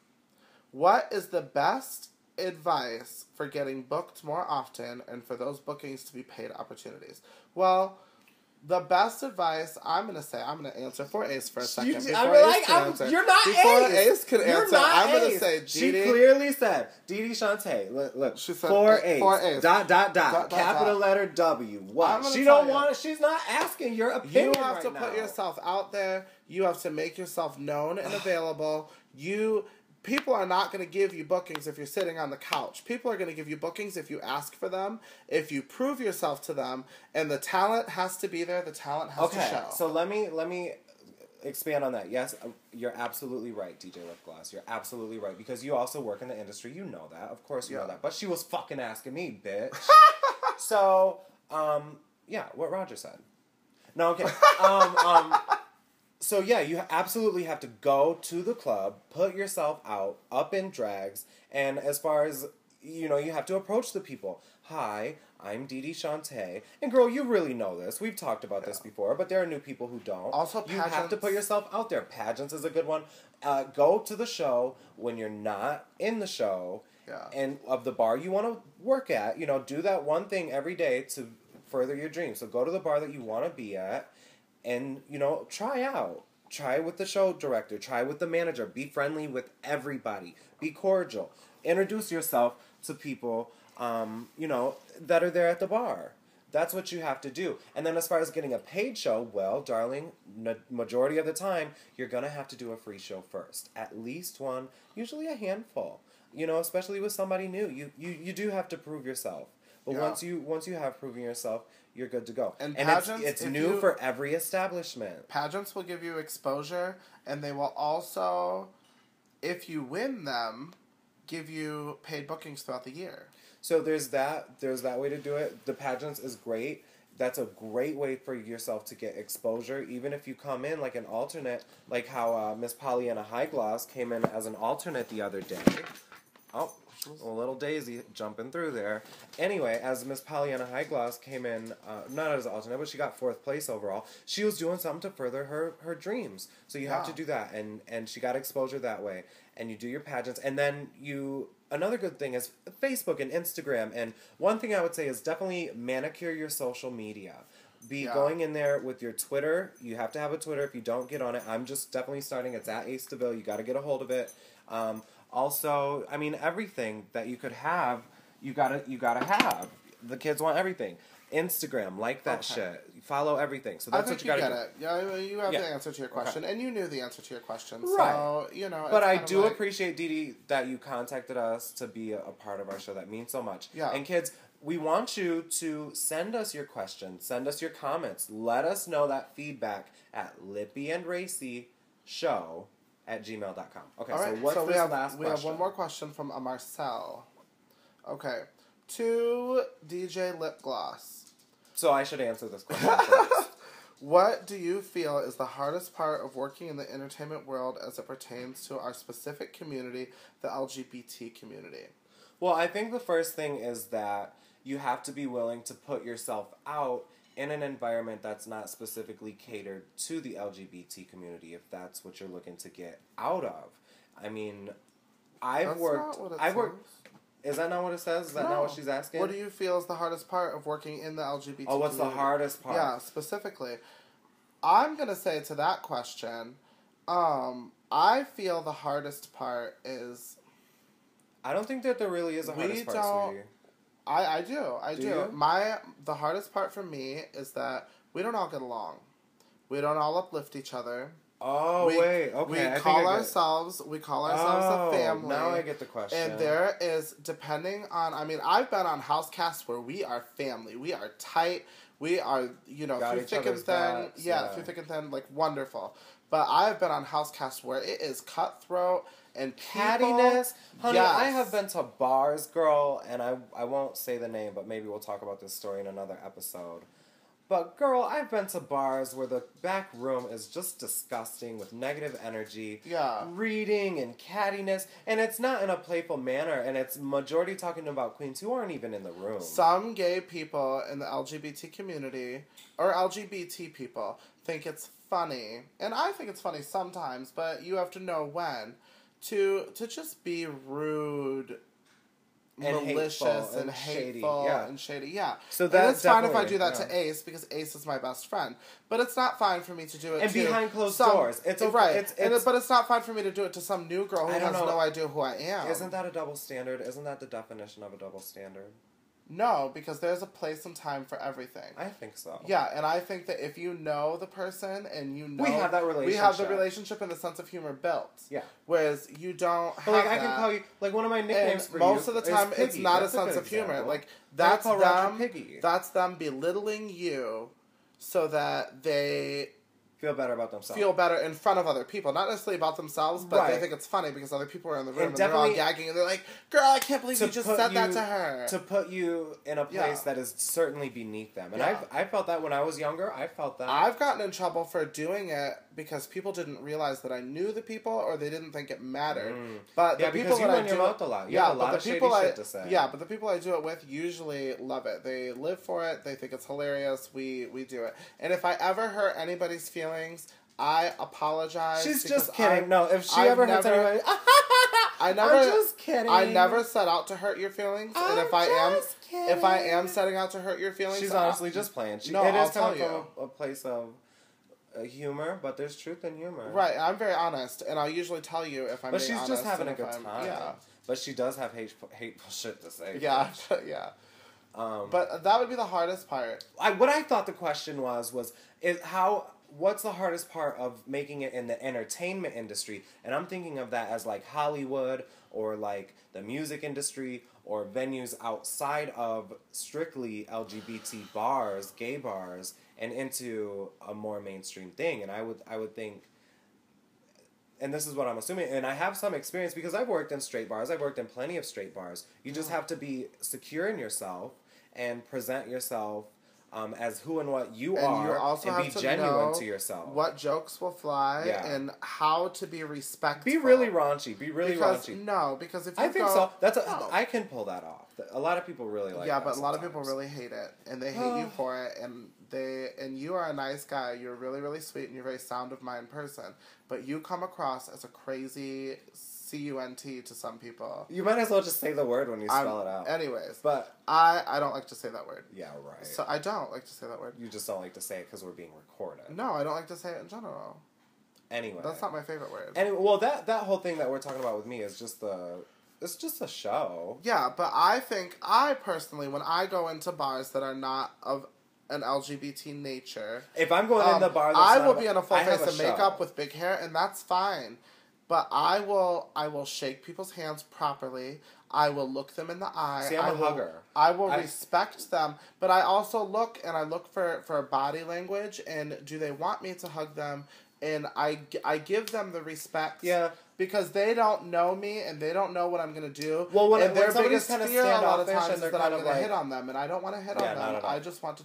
[SPEAKER 2] what is the best advice for getting booked more often and for those bookings to be paid opportunities? Well, the best advice I'm going to answer for Ace for a second.
[SPEAKER 1] You're not
[SPEAKER 2] before
[SPEAKER 1] Ace.
[SPEAKER 2] Ace can answer, I'm going to say Didi.
[SPEAKER 1] She clearly said, Didi Shantae, look,
[SPEAKER 2] she said,
[SPEAKER 1] for Ace, capital letter W. What? She don't want it. She's not asking your opinion.
[SPEAKER 2] You have to put yourself out there. You have to make yourself known and available. People are not going to give you bookings if you're sitting on the couch. People are going to give you bookings if you ask for them, if you prove yourself to them, and the talent has to be there. The talent has to show.
[SPEAKER 1] So let me expand on that. Yes, you're absolutely right, DJ Lip Gloss. You're absolutely right, because you also work in the industry. You know that. Of course you know that. But she was fucking asking me, bitch. So, what Roger said. No, okay. So, yeah, you absolutely have to go to the club, put yourself out, up in drags, and as far as, you have to approach the people. Hi, I'm Didi Shantae. And, girl, you really know this. We've talked about this before, but there are new people who don't.
[SPEAKER 2] Also, pageants.
[SPEAKER 1] You have to put yourself out there. Pageants is a good one. Go to the show when you're not in the show, and of the bar you want to work at. Do that one thing every day to further your dreams. So go to the bar that you want to be at. And, try out. Try with the show director. Try with the manager. Be friendly with everybody. Be cordial. Introduce yourself to people, that are there at the bar. That's what you have to do. And then as far as getting a paid show, well, darling, majority of the time, you're going to have to do a free show first. At least one, usually a handful. You know, especially with somebody new. You do have to prove yourself. But once you have proven yourself, you're good to go. And pageants, it's new for every establishment.
[SPEAKER 2] Pageants will give you exposure, and they will also, if you win them, give you paid bookings throughout the year.
[SPEAKER 1] So there's that way to do it. The pageants is great. That's a great way for yourself to get exposure, even if you come in like an alternate, like how Miss Pollyanna Highgloss came in as an alternate the other day. Oh, a little Daisy jumping through there. Anyway, as Miss Pollyanna Highgloss came in, not as an alternate, but she got 4th place overall. She was doing something to further her dreams. So you have to do that, and she got exposure that way. And you do your pageants, and then another good thing is Facebook and Instagram. And one thing I would say is definitely manicure your social media. Going in there with your Twitter. You have to have a Twitter. If you don't get on it, I'm just definitely starting. It's at Ace DeVille. You got to get a hold of it. Also, I mean, everything that you could have, you gotta have. The kids want everything. Instagram, like that shit. Follow everything. So that's what you gotta do. I think you get
[SPEAKER 2] it. Yeah, you have the answer to your question, and you knew the answer to your question.
[SPEAKER 1] Right.
[SPEAKER 2] So, you know.
[SPEAKER 1] But I do appreciate, Dee Dee, that you contacted us to be a part of our show. That means so much.
[SPEAKER 2] Yeah.
[SPEAKER 1] And kids, we want you to send us your questions, send us your comments. Let us know that feedback at Lippy and Racey Show at gmail.com. Okay,
[SPEAKER 2] all right,
[SPEAKER 1] so what's this last question?
[SPEAKER 2] We have one more question from a Marcel. Okay. To DJ Lip Gloss.
[SPEAKER 1] So I should answer this question first.
[SPEAKER 2] What do you feel is the hardest part of working in the entertainment world as it pertains to our specific community, the LGBT community?
[SPEAKER 1] Well, I think the first thing is that you have to be willing to put yourself out in an environment that's not specifically catered to the LGBT community, if that's what you're looking to get out of. I mean, I've worked. Is that not what it says? Is that not what she's asking?
[SPEAKER 2] What do you feel is the hardest part of working in the LGBT
[SPEAKER 1] Oh, what's
[SPEAKER 2] community?
[SPEAKER 1] The hardest part?
[SPEAKER 2] Yeah, specifically. I'm going to say to that question, I feel the hardest part is...
[SPEAKER 1] I don't think that there really is a hardest part, sweetie.
[SPEAKER 2] I do. The hardest part for me is that we don't all get along. We don't all uplift each other.
[SPEAKER 1] Oh, wait. Okay.
[SPEAKER 2] We call ourselves a family.
[SPEAKER 1] Now I get the question.
[SPEAKER 2] And there is, depending on, I mean, I've been on house casts where we are family. We are tight. We are, through thick and thin. Through thick and thin, like, wonderful. But I've been on house casts where it is cutthroat and
[SPEAKER 1] cattiness. Honey, yes. I have been to bars, girl, and I won't say the name, but maybe we'll talk about this story in another episode. But, girl, I've been to bars where the back room is just disgusting with negative energy.
[SPEAKER 2] Yeah.
[SPEAKER 1] Reading and cattiness. And it's not in a playful manner. And it's majority talking about queens who aren't even in the room.
[SPEAKER 2] Some gay people in the LGBT community, or LGBT people, think it's funny. And I think it's funny sometimes, but you have to know when. To just be rude, and malicious and hateful and shady. Yeah.
[SPEAKER 1] So that's
[SPEAKER 2] fine if I do that to Ace because Ace is my best friend. But it's not fine for me to do it
[SPEAKER 1] and behind closed doors. It's okay.
[SPEAKER 2] Right. But it's not fine for me to do it to some new girl who has no idea who I am.
[SPEAKER 1] Isn't that a double standard? Isn't that the definition of a double standard?
[SPEAKER 2] No, because there's a place and time for everything.
[SPEAKER 1] I think so.
[SPEAKER 2] Yeah, and I think that if you know the person and you know...
[SPEAKER 1] We have that relationship.
[SPEAKER 2] We have the relationship and the sense of humor built.
[SPEAKER 1] Yeah.
[SPEAKER 2] Whereas you don't have
[SPEAKER 1] I can call you... Like, one of my nicknames for
[SPEAKER 2] most of the time, it's not a sense of humor. Like, that's them belittling you so that they...
[SPEAKER 1] feel better about themselves.
[SPEAKER 2] Feel better in front of other people. Not necessarily about themselves, but they think it's funny because other people are in the room and they're all gagging and they're like, girl, I can't believe you just said that to her.
[SPEAKER 1] To put you in a place that is certainly beneath them. And I felt that when I was younger. I felt that.
[SPEAKER 2] I've gotten in trouble for doing it because people didn't realize that I knew the people or they didn't think it mattered. But the people that I do...
[SPEAKER 1] your mouth a lot. You have a lot of shady shit to say.
[SPEAKER 2] Yeah, but the people I do it with usually love it. They live for it. They think it's hilarious. We do it. And if I ever hurt anybody's feelings... I apologize.
[SPEAKER 1] She's just kidding. No, if she ever hurts anybody,
[SPEAKER 2] I'm just kidding. I never set out to hurt your feelings, and if I am setting out to hurt your feelings,
[SPEAKER 1] she's honestly just playing. It is coming from a place of humor, but there's truth in humor.
[SPEAKER 2] Right, I'm very honest, and I'll usually tell you if I'm.
[SPEAKER 1] But she's just having a good time.
[SPEAKER 2] Yeah,
[SPEAKER 1] but she does have hateful shit to say.
[SPEAKER 2] Yeah, yeah. But that would be the hardest part.
[SPEAKER 1] What I thought the question was what's the hardest part of making it in the entertainment industry? And I'm thinking of that as like Hollywood or like the music industry or venues outside of strictly LGBT bars, gay bars, and into a more mainstream thing. And I would think, and this is what I'm assuming, and I have some experience because I've worked in straight bars. I've worked in plenty of straight bars. You just have to be secure in yourself and present yourself as who and what you are,
[SPEAKER 2] you also
[SPEAKER 1] and
[SPEAKER 2] have
[SPEAKER 1] be
[SPEAKER 2] to
[SPEAKER 1] genuine
[SPEAKER 2] know
[SPEAKER 1] to yourself.
[SPEAKER 2] What jokes will fly, and how to be respectful.
[SPEAKER 1] Be really raunchy. Be really raunchy.
[SPEAKER 2] No, because if you
[SPEAKER 1] I think so. I can pull that off. A lot of people really like.
[SPEAKER 2] Yeah,
[SPEAKER 1] that
[SPEAKER 2] but a lot of
[SPEAKER 1] sometimes.
[SPEAKER 2] people really hate it, and they hate you for it, and you are a nice guy. You're really, really sweet, and you're a very sound of mind person. But you come across as a crazy cunt to some people.
[SPEAKER 1] You might as well just say the word when you spell it out.
[SPEAKER 2] Anyways,
[SPEAKER 1] but
[SPEAKER 2] I don't like to say that word.
[SPEAKER 1] Yeah, right.
[SPEAKER 2] So I don't like to say that word.
[SPEAKER 1] You just don't like to say it because we're being recorded.
[SPEAKER 2] No, I don't like to say it in general.
[SPEAKER 1] Anyway,
[SPEAKER 2] that's not my favorite word.
[SPEAKER 1] Anyway, well, that whole thing that we're talking about with me is just it's just a show.
[SPEAKER 2] Yeah, but I personally, when I go into bars that are not of an LGBT nature,
[SPEAKER 1] if I'm going in the bar,
[SPEAKER 2] I will be in a full face of makeup with big hair, and that's fine. But I will shake people's hands properly. I will look them in the eye.
[SPEAKER 1] See, I'm a hugger.
[SPEAKER 2] I will respect them. But I also look for body language, and do they want me to hug them? And I give them the respect.
[SPEAKER 1] Yeah.
[SPEAKER 2] Because they don't know me, and they don't know what I'm going to do.
[SPEAKER 1] Well,
[SPEAKER 2] when
[SPEAKER 1] their
[SPEAKER 2] biggest
[SPEAKER 1] kind of
[SPEAKER 2] fear a lot of times is
[SPEAKER 1] that
[SPEAKER 2] I'm going to hit on them, and I don't want to hit on them. I just want to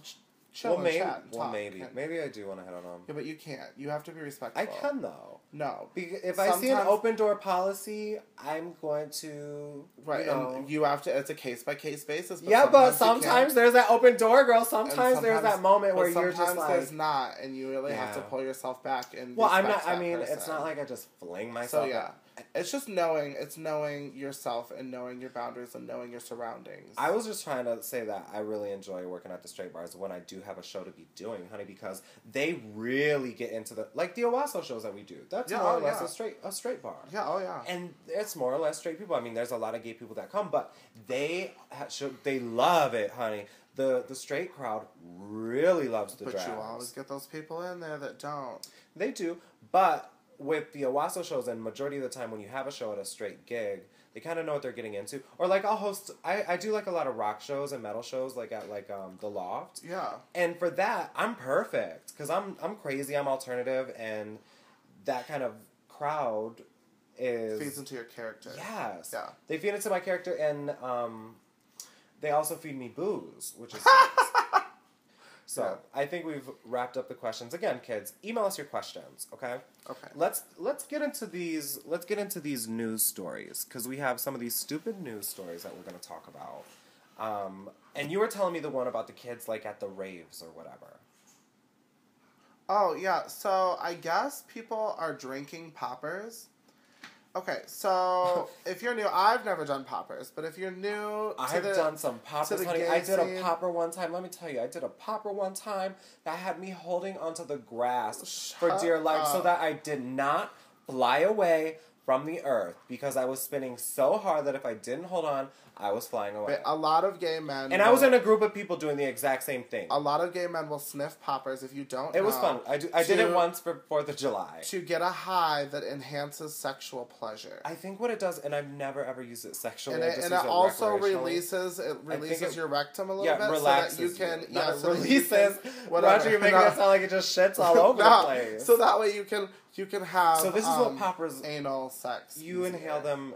[SPEAKER 2] chill and chat and talk.
[SPEAKER 1] Maybe I do want to hit on them.
[SPEAKER 2] Yeah, but you can't. You have to be respectful.
[SPEAKER 1] I can, though.
[SPEAKER 2] No.
[SPEAKER 1] If I see an open door policy, I'm going to...
[SPEAKER 2] Right, and you have to... It's a case-by-case basis.
[SPEAKER 1] But sometimes there's that open door, girl. Sometimes there's that moment where you're just like...
[SPEAKER 2] Sometimes there's not, and you really have to pull yourself back and
[SPEAKER 1] it's not like I just fling myself.
[SPEAKER 2] So, yeah. It's just knowing yourself and knowing your boundaries and knowing your surroundings.
[SPEAKER 1] I was just trying to say that I really enjoy working at the straight bars when I do have a show to be doing, honey, because they really get into the Owasso shows that we do. That's more or less a straight bar.
[SPEAKER 2] Yeah, oh yeah.
[SPEAKER 1] And it's more or less straight people. I mean, there's a lot of gay people that come, but they love it, honey. The straight crowd really loves the drag.
[SPEAKER 2] But you always get those people in there that don't.
[SPEAKER 1] They do, but with the Owasso shows, and majority of the time when you have a show at a straight gig, they kind of know what they're getting into. Or like I'll host, I do like a lot of rock shows and metal shows, like at the Loft.
[SPEAKER 2] Yeah.
[SPEAKER 1] And for that, I'm perfect because I'm crazy, I'm alternative, and that kind of crowd
[SPEAKER 2] feeds into your character.
[SPEAKER 1] Yes.
[SPEAKER 2] Yeah.
[SPEAKER 1] They feed into my character, and they also feed me booze, which is nice. So, I think we've wrapped up the questions. Again, kids, email us your questions, okay?
[SPEAKER 2] Okay.
[SPEAKER 1] Let's get into these news stories, because we have some of these stupid news stories that we're going to talk about. And you were telling me the one about the kids, like, at the raves or whatever.
[SPEAKER 2] Oh, yeah. So, I guess people are drinking poppers. Okay, so if you're new, I've never done poppers, but if you're new
[SPEAKER 1] I've done some poppers, honey. I did a popper one time. Let me tell you, I did a popper one time that had me holding onto the grass for dear life so that I did not fly away from the earth because I was spinning so hard that if I didn't hold on, I was flying away.
[SPEAKER 2] But a lot of gay men...
[SPEAKER 1] And I was in a group of people doing the exact same thing.
[SPEAKER 2] A lot of gay men will sniff poppers if you don't
[SPEAKER 1] It was fun. I did it once for 4th of July.
[SPEAKER 2] To get a high that enhances sexual pleasure.
[SPEAKER 1] I think what it does, and I've never ever used it sexually.
[SPEAKER 2] And it also releases your rectum a little bit.
[SPEAKER 1] Relaxes
[SPEAKER 2] so that you can...
[SPEAKER 1] Yeah, so releases. Roger, you're making it sound like it just shits all over the place.
[SPEAKER 2] So that way you can have...
[SPEAKER 1] So this is what poppers...
[SPEAKER 2] Anal sex.
[SPEAKER 1] You inhale them,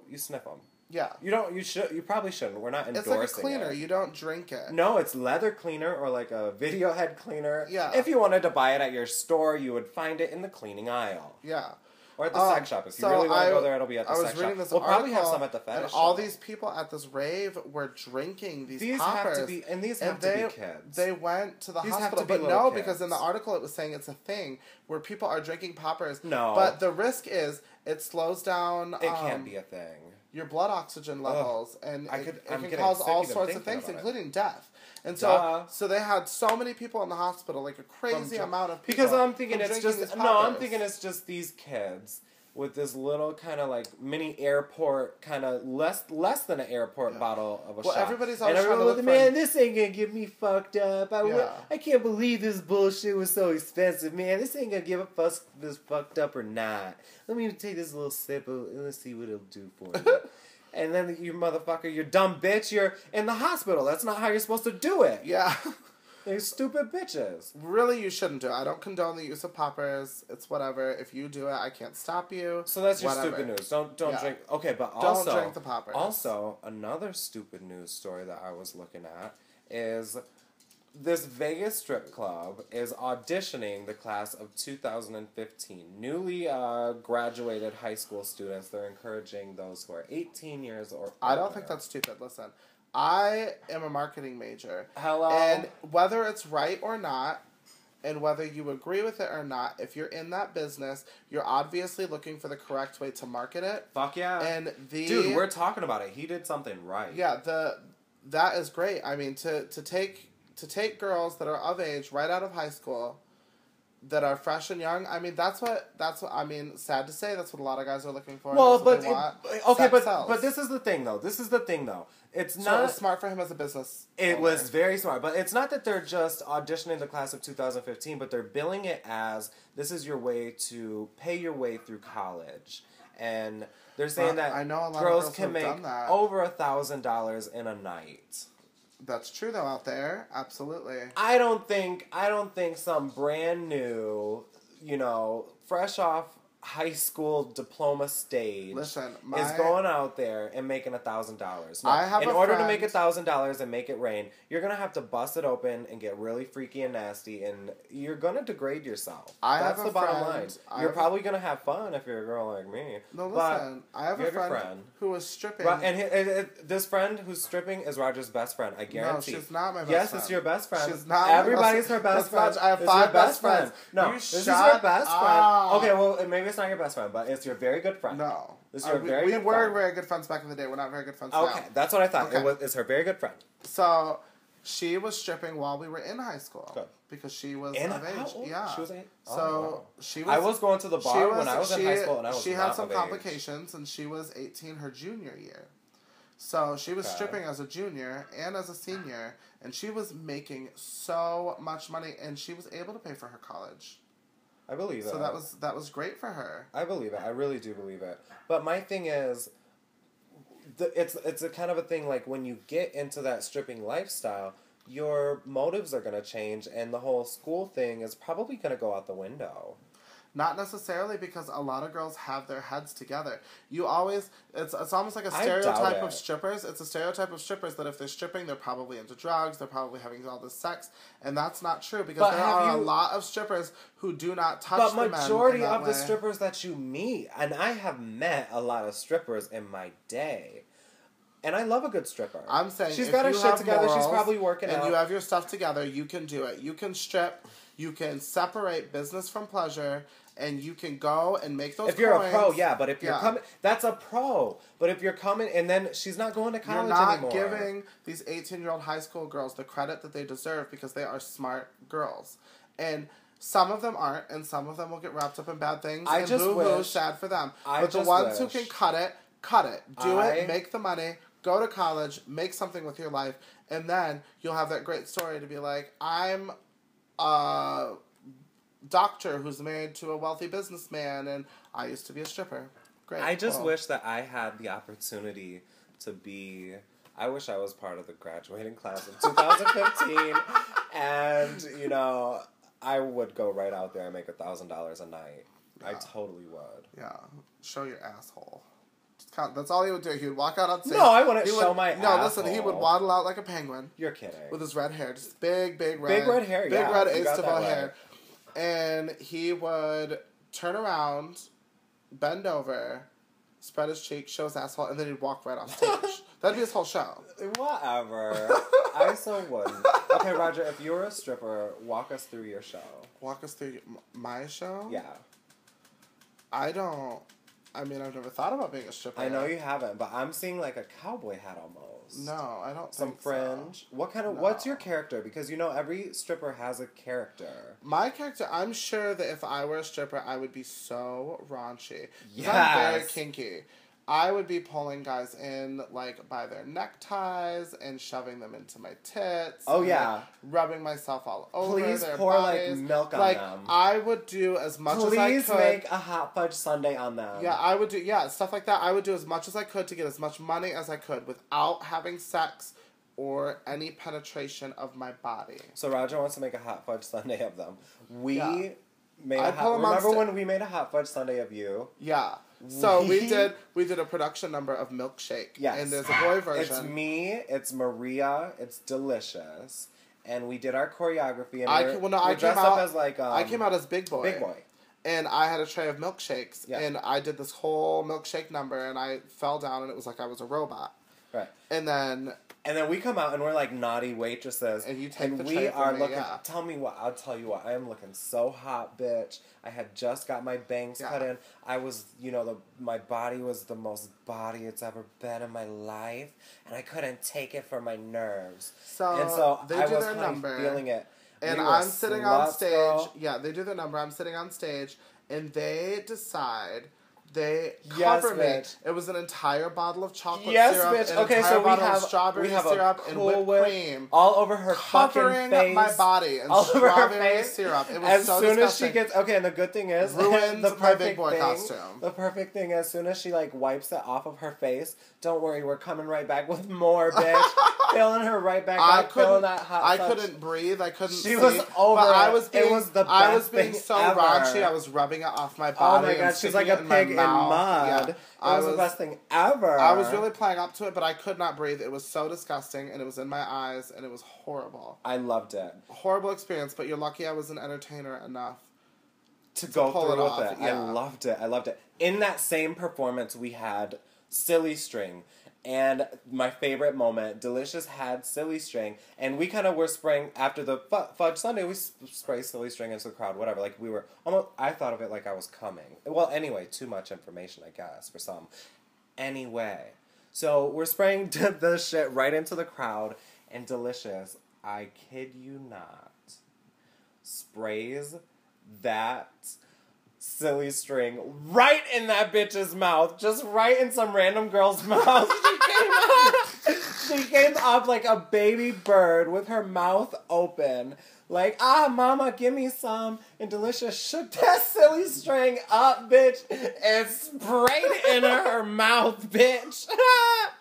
[SPEAKER 1] you sniff them.
[SPEAKER 2] Yeah.
[SPEAKER 1] You probably shouldn't. We're not endorsing it.
[SPEAKER 2] It's like a cleaner. You don't drink it.
[SPEAKER 1] No, it's leather cleaner or like a video head cleaner.
[SPEAKER 2] Yeah.
[SPEAKER 1] If you wanted to buy it at your store, you would find it in the cleaning aisle.
[SPEAKER 2] Yeah.
[SPEAKER 1] Or at the sex shop. If you really want to go there, it'll be at the sex shop.
[SPEAKER 2] I was reading this
[SPEAKER 1] We'll probably have some at the fetish
[SPEAKER 2] and
[SPEAKER 1] shop.
[SPEAKER 2] all these people at this rave were drinking these poppers.
[SPEAKER 1] Have to be, and these have to be kids.
[SPEAKER 2] They went to the hospital. But no, because in the article it was saying it's a thing where people are drinking poppers.
[SPEAKER 1] No.
[SPEAKER 2] But the risk is it slows down...
[SPEAKER 1] It can't be a thing.
[SPEAKER 2] Your blood oxygen levels, and it can cause all sorts of things, including death. And so they had so many people in the hospital, like a crazy amount of people.
[SPEAKER 1] Because I'm thinking it's just I'm thinking it's just these kids with this little kind of like mini airport, kind of less than an airport bottle of a shot.
[SPEAKER 2] Well, everybody's always
[SPEAKER 1] and
[SPEAKER 2] trying to
[SPEAKER 1] everyone
[SPEAKER 2] look
[SPEAKER 1] man, this ain't gonna get me fucked up.
[SPEAKER 2] Yeah.
[SPEAKER 1] I can't believe this bullshit was so expensive, man. This ain't gonna get this fucked up or not. Let me take this little sip and let's see what it'll do for you. And then you motherfucker, you dumb bitch, you're in the hospital. That's not how you're supposed to do it.
[SPEAKER 2] Yeah.
[SPEAKER 1] They're stupid bitches.
[SPEAKER 2] Really, you shouldn't do it. I don't condone the use of poppers. It's whatever. If you do it, I can't stop you.
[SPEAKER 1] So that's your
[SPEAKER 2] whatever.
[SPEAKER 1] stupid news. Don't drink. Okay, but
[SPEAKER 2] don't drink the poppers.
[SPEAKER 1] Also, another stupid news story that I was looking at is this Vegas strip club is auditioning the class of 2015. Newly graduated high school students. They're encouraging those who are 18 years or older.
[SPEAKER 2] I don't think that's stupid. Listen. I am a marketing major.
[SPEAKER 1] Hello.
[SPEAKER 2] And whether it's right or not, and whether you agree with it or not, if you're in that business, you're obviously looking for the correct way to market it.
[SPEAKER 1] Fuck yeah.
[SPEAKER 2] And
[SPEAKER 1] dude, we're talking about it. He did something right.
[SPEAKER 2] Yeah, that is great. I mean, to take girls that are of age right out of high school that are fresh and young. I mean, that's what I mean, sad to say, that's what a lot of guys are looking for.
[SPEAKER 1] Well,
[SPEAKER 2] but
[SPEAKER 1] this is the thing though. It's
[SPEAKER 2] so
[SPEAKER 1] not
[SPEAKER 2] it was smart for him as a business
[SPEAKER 1] It
[SPEAKER 2] owner.
[SPEAKER 1] was very smart, but it's not that they're just auditioning the class of 2015, but they're billing it as this is your way to pay your way through college. And they're saying that
[SPEAKER 2] I know a lot
[SPEAKER 1] girls
[SPEAKER 2] of
[SPEAKER 1] can make
[SPEAKER 2] that.
[SPEAKER 1] over $1,000 in a night.
[SPEAKER 2] That's true though out there. Absolutely.
[SPEAKER 1] I don't think some brand new, fresh off high school diploma stage is going out there and making $1,000. No, in order to make $1,000 and make it rain, you're gonna have to bust it open and get really freaky and nasty, and you're gonna degrade yourself. That's the bottom line. You're probably gonna have fun if you're a girl like me.
[SPEAKER 2] No, listen. I have a friend who was stripping.
[SPEAKER 1] And this friend who's stripping is Roger's best friend. I guarantee.
[SPEAKER 2] No, she's not my best friend.
[SPEAKER 1] Yes, it's your best friend.
[SPEAKER 2] She's not.
[SPEAKER 1] Everybody's her best friend.
[SPEAKER 2] I have 5 best friends.
[SPEAKER 1] No, this is your best friend. Okay, well, maybe it's not your best friend, but it's your very good friend.
[SPEAKER 2] No.
[SPEAKER 1] This is your very good friend.
[SPEAKER 2] We were very good friends back in the day. We're not very good friends now.
[SPEAKER 1] Okay, that's what I thought. Okay. It's her very good friend.
[SPEAKER 2] So, she was stripping while we were in high school.
[SPEAKER 1] Good.
[SPEAKER 2] Because she was of age. Yeah.
[SPEAKER 1] She was 8?
[SPEAKER 2] So, she was...
[SPEAKER 1] I was going to the bar when I was in high school and I was
[SPEAKER 2] She
[SPEAKER 1] not
[SPEAKER 2] had some
[SPEAKER 1] of age.
[SPEAKER 2] complications and she was 18 her junior year. So, she was stripping as a junior and as a senior, and she was making so much money, and she was able to pay for her college.
[SPEAKER 1] I believe it.
[SPEAKER 2] So that was great for her.
[SPEAKER 1] I believe it. I really do believe it. But my thing is, it's a kind of a thing like when you get into that stripping lifestyle, your motives are going to change, and the whole school thing is probably going to go out the window.
[SPEAKER 2] Not necessarily, because a lot of girls have their heads together. It's almost like a stereotype of strippers. It's a stereotype of strippers that if they're stripping, they're probably into drugs, they're probably having all this sex, and that's not true, because there are a lot of strippers who do not touch the men. But
[SPEAKER 1] majority of the strippers that you meet, and I have met a lot of strippers in my day, and I love a good stripper.
[SPEAKER 2] I'm saying
[SPEAKER 1] she's got her shit together, she's probably working
[SPEAKER 2] out. And
[SPEAKER 1] you
[SPEAKER 2] have your stuff together, you can do it. You can strip, you can separate business from pleasure, and you can go and make those
[SPEAKER 1] If you're a pro, yeah, but if you're coming... That's a pro. But if you're coming... And then she's not going to college anymore.
[SPEAKER 2] You're not giving these 18-year-old high school girls the credit that they deserve because they are smart girls. And some of them aren't, and some of them will get wrapped up in bad things. And boo-hoo, sad for them. But the ones who can cut it. Do it, make the money, go to college, make something with your life, and then you'll have that great story to be like, I'm doctor who's married to a wealthy businessman, and I used to be a stripper. Great.
[SPEAKER 1] I just wish that I had the opportunity to be... I wish I was part of the graduating class of 2015, and, I would go right out there and make $1,000 a night. Yeah. I totally would.
[SPEAKER 2] Yeah. Show your asshole. That's all he would do. He would walk out on stage.
[SPEAKER 1] No, I wouldn't show my asshole.
[SPEAKER 2] No, listen, he would waddle out like a penguin.
[SPEAKER 1] You're kidding.
[SPEAKER 2] With his red hair. Just big red.
[SPEAKER 1] Big red hair,
[SPEAKER 2] Big red Ace-to-Bow hair. And he would turn around, bend over, spread his cheek, show his asshole, and then he'd walk right off stage. That'd be his whole show.
[SPEAKER 1] Whatever. I so wouldn't. Okay, Roger, if you were a stripper, walk us through your show.
[SPEAKER 2] Walk us through my show?
[SPEAKER 1] Yeah.
[SPEAKER 2] I've never thought about being a stripper.
[SPEAKER 1] I know you haven't, but I'm seeing like a cowboy hat almost.
[SPEAKER 2] No, I don't
[SPEAKER 1] Some
[SPEAKER 2] think
[SPEAKER 1] fringe?
[SPEAKER 2] so.
[SPEAKER 1] What kind of...
[SPEAKER 2] No.
[SPEAKER 1] What's your character? Because, every stripper has a character.
[SPEAKER 2] My character, I'm sure that if I were a stripper, I would be so raunchy.
[SPEAKER 1] Yes.
[SPEAKER 2] I'm very kinky. I would be pulling guys in, like, by their neckties and shoving them into my tits.
[SPEAKER 1] Oh,
[SPEAKER 2] and,
[SPEAKER 1] yeah.
[SPEAKER 2] like, rubbing myself all over
[SPEAKER 1] Please
[SPEAKER 2] their
[SPEAKER 1] pour,
[SPEAKER 2] bodies.
[SPEAKER 1] milk on
[SPEAKER 2] like,
[SPEAKER 1] them.
[SPEAKER 2] I would do as much as I could.
[SPEAKER 1] Please make a hot fudge sundae on them.
[SPEAKER 2] Yeah, I would do, stuff like that. I would do as much as I could to get as much money as I could without having sex or any penetration of my body.
[SPEAKER 1] So Roger wants to make a hot fudge sundae of them. We made
[SPEAKER 2] remember
[SPEAKER 1] when we made a hot fudge sundae of you?
[SPEAKER 2] Yeah. So we did a production number of Milkshake.
[SPEAKER 1] Yes.
[SPEAKER 2] And there's a boy version.
[SPEAKER 1] It's me, it's Maria, it's Delicious. And we did our choreography and we dressed up as like
[SPEAKER 2] I came out as Big Boy.
[SPEAKER 1] Big Boy.
[SPEAKER 2] And I had a tray of milkshakes.
[SPEAKER 1] Yeah.
[SPEAKER 2] And I did this whole milkshake number and I fell down and it was like I was a robot.
[SPEAKER 1] Right.
[SPEAKER 2] And then
[SPEAKER 1] we come out and we're like naughty waitresses.
[SPEAKER 2] And you take the
[SPEAKER 1] we
[SPEAKER 2] tray
[SPEAKER 1] are
[SPEAKER 2] from me,
[SPEAKER 1] looking.
[SPEAKER 2] yeah.
[SPEAKER 1] Tell me what. I'll tell you what. I am looking so hot, bitch. I had just got my bangs cut in. I was, my body was the most body it's ever been in my life, and I couldn't take it for my nerves. So
[SPEAKER 2] they
[SPEAKER 1] I
[SPEAKER 2] do
[SPEAKER 1] was
[SPEAKER 2] their
[SPEAKER 1] kind of
[SPEAKER 2] number,
[SPEAKER 1] feeling it.
[SPEAKER 2] And
[SPEAKER 1] We were
[SPEAKER 2] I'm sitting on
[SPEAKER 1] sluts,
[SPEAKER 2] stage.
[SPEAKER 1] girl.
[SPEAKER 2] Yeah, they do their number. I'm sitting on stage, and they decide. They
[SPEAKER 1] Yes,
[SPEAKER 2] cover me.
[SPEAKER 1] bitch.
[SPEAKER 2] It was an entire bottle of chocolate
[SPEAKER 1] Yes,
[SPEAKER 2] syrup,
[SPEAKER 1] bitch.
[SPEAKER 2] an
[SPEAKER 1] Okay,
[SPEAKER 2] entire
[SPEAKER 1] so
[SPEAKER 2] bottle of strawberry
[SPEAKER 1] we have
[SPEAKER 2] syrup
[SPEAKER 1] a
[SPEAKER 2] and
[SPEAKER 1] Cool
[SPEAKER 2] whipped cream
[SPEAKER 1] all over her
[SPEAKER 2] covering
[SPEAKER 1] fucking face,
[SPEAKER 2] my body and
[SPEAKER 1] all over her
[SPEAKER 2] strawberry
[SPEAKER 1] face.
[SPEAKER 2] syrup. It was
[SPEAKER 1] as
[SPEAKER 2] so
[SPEAKER 1] soon
[SPEAKER 2] disgusting.
[SPEAKER 1] as she gets and the good thing is
[SPEAKER 2] Ruined
[SPEAKER 1] the
[SPEAKER 2] my
[SPEAKER 1] perfect
[SPEAKER 2] Big Boy
[SPEAKER 1] thing,
[SPEAKER 2] costume.
[SPEAKER 1] The perfect thing, as soon as she wipes it off of her face, don't worry, we're coming right back with more, bitch. Filling her right back up, filling that hot.
[SPEAKER 2] I couldn't breathe. I couldn't.
[SPEAKER 1] She was over.
[SPEAKER 2] But I was being,
[SPEAKER 1] it was the best
[SPEAKER 2] I was being
[SPEAKER 1] thing
[SPEAKER 2] so
[SPEAKER 1] ever.
[SPEAKER 2] raunchy. I was rubbing it off my
[SPEAKER 1] Oh
[SPEAKER 2] body.
[SPEAKER 1] my god,
[SPEAKER 2] and
[SPEAKER 1] she's like
[SPEAKER 2] sticking
[SPEAKER 1] a
[SPEAKER 2] it
[SPEAKER 1] pig in
[SPEAKER 2] my
[SPEAKER 1] mud.
[SPEAKER 2] Yeah.
[SPEAKER 1] It was the best thing ever.
[SPEAKER 2] I was really playing up to it, but I could not breathe. It was so disgusting, and it was in my eyes, and it was horrible.
[SPEAKER 1] I loved it.
[SPEAKER 2] Horrible experience, but you're lucky I was an entertainer enough
[SPEAKER 1] to go
[SPEAKER 2] pull
[SPEAKER 1] through
[SPEAKER 2] it
[SPEAKER 1] with
[SPEAKER 2] off,
[SPEAKER 1] it.
[SPEAKER 2] yeah.
[SPEAKER 1] I loved it. In that same performance, we had Silly String. And my favorite moment, Delicious had Silly String, and we kind of were spraying, after the Fudge Sunday, we spray Silly String into the crowd, whatever. Like, we were I thought of it like I was coming. Well, anyway, too much information, I guess, for some. Anyway, so we're spraying the shit right into the crowd, and Delicious, I kid you not, sprays that Silly String right in that bitch's mouth, just right in some random girl's mouth. She came up like a baby bird with her mouth open, like, mama, give me some. And Delicious shook that Silly String up, bitch, and sprayed it in her mouth, bitch.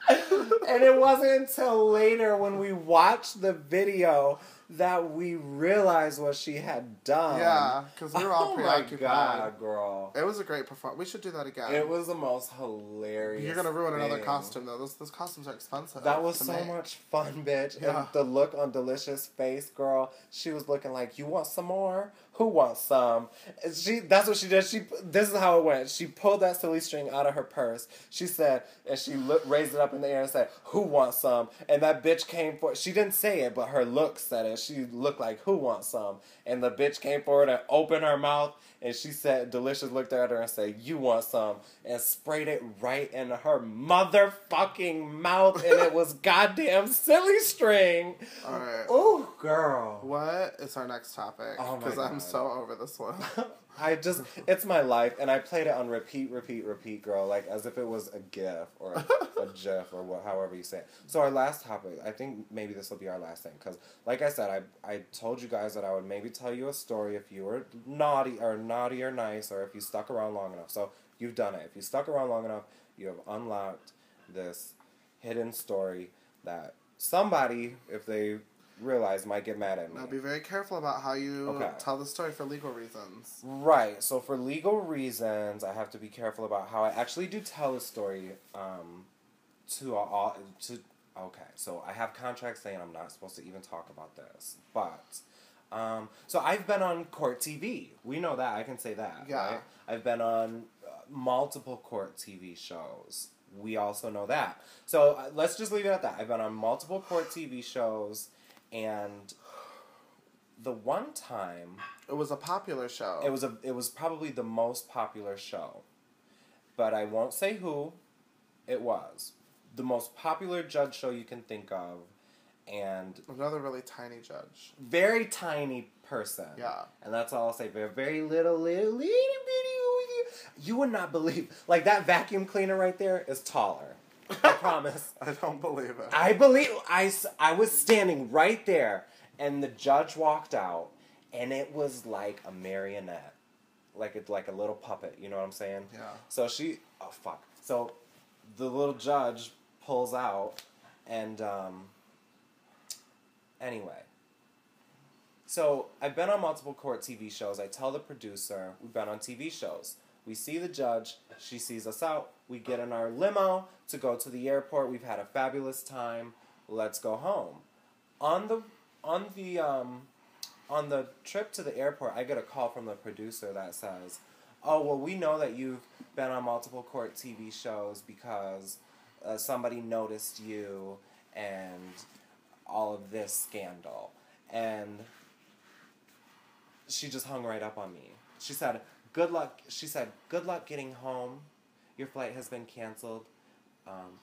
[SPEAKER 1] And it wasn't until later when we watched the video that we realized what she had done.
[SPEAKER 2] Yeah, because we were all preoccupied.
[SPEAKER 1] Oh my god, girl.
[SPEAKER 2] It was a great performance. We should do that again.
[SPEAKER 1] It was the most hilarious
[SPEAKER 2] You're going to ruin another
[SPEAKER 1] thing.
[SPEAKER 2] costume, though. Those costumes are expensive.
[SPEAKER 1] That was so much fun, bitch.
[SPEAKER 2] Yeah.
[SPEAKER 1] And the look on Delicious' face, girl, she was looking like, you want some more? Who wants some? And that's what she did. This is how it went. She pulled that Silly String out of her purse. She said, and she raised it up in the air and said, who wants some? And that bitch came for it. She didn't say it, but her look said it. She looked like, who wants some? And the bitch came forward and opened her mouth, and she said, Delicious looked at her and said, you want some? And sprayed it right in her motherfucking mouth, and it was goddamn Silly String.
[SPEAKER 2] All right.
[SPEAKER 1] Oh, girl.
[SPEAKER 2] What is our next topic?
[SPEAKER 1] Oh my
[SPEAKER 2] Because I'm
[SPEAKER 1] God.
[SPEAKER 2] so over this one.
[SPEAKER 1] It's my life, and I played it on repeat, girl, like as if it was a GIF or a GIF or however you say it. So our last topic, I think maybe this will be our last thing, because like I said, I told you guys that I would maybe tell you a story if you were naughty or nice, or if you stuck around long enough. So you've done it. If you stuck around long enough, you have unlocked this hidden story that somebody, if they realize, might get mad at me.
[SPEAKER 2] Now be very careful about how you tell the story for legal reasons.
[SPEAKER 1] Right. So for legal reasons, I have to be careful about how I actually do tell a story. Okay. So I have contracts saying I'm not supposed to even talk about this, but. So I've been on court TV. We know that. I can say that.
[SPEAKER 2] Yeah.
[SPEAKER 1] Right? I've been on multiple court TV shows. We also know that. So let's just leave it at that. I've been on multiple court TV shows, and the one time
[SPEAKER 2] It was a popular show.
[SPEAKER 1] it was probably the most popular show, but I won't say who it was. the most popular judge show you can think of, and
[SPEAKER 2] another really tiny judge,
[SPEAKER 1] very tiny person.
[SPEAKER 2] Yeah,
[SPEAKER 1] and that's all I'll say. Very little bitty. You would not believe, like, that vacuum cleaner right there is taller. I promise.
[SPEAKER 2] I don't believe it.
[SPEAKER 1] I was standing right there, and the judge walked out, and it was like a marionette, like a little puppet. You know what I'm saying?
[SPEAKER 2] Yeah.
[SPEAKER 1] So So the little judge pulls out, and anyway. So I've been on multiple court TV shows. I tell the producer we've been on TV shows. We see the judge. She sees us out. We get in our limo to go to the airport. We've had a fabulous time. Let's go home. On the trip to the airport, I get a call from the producer that says, "Oh, well, we know that you've been on multiple court TV shows because somebody noticed you and all of this scandal." And she just hung right up on me. She said, "Good luck." She said, "Good luck getting home. Your flight has been canceled,"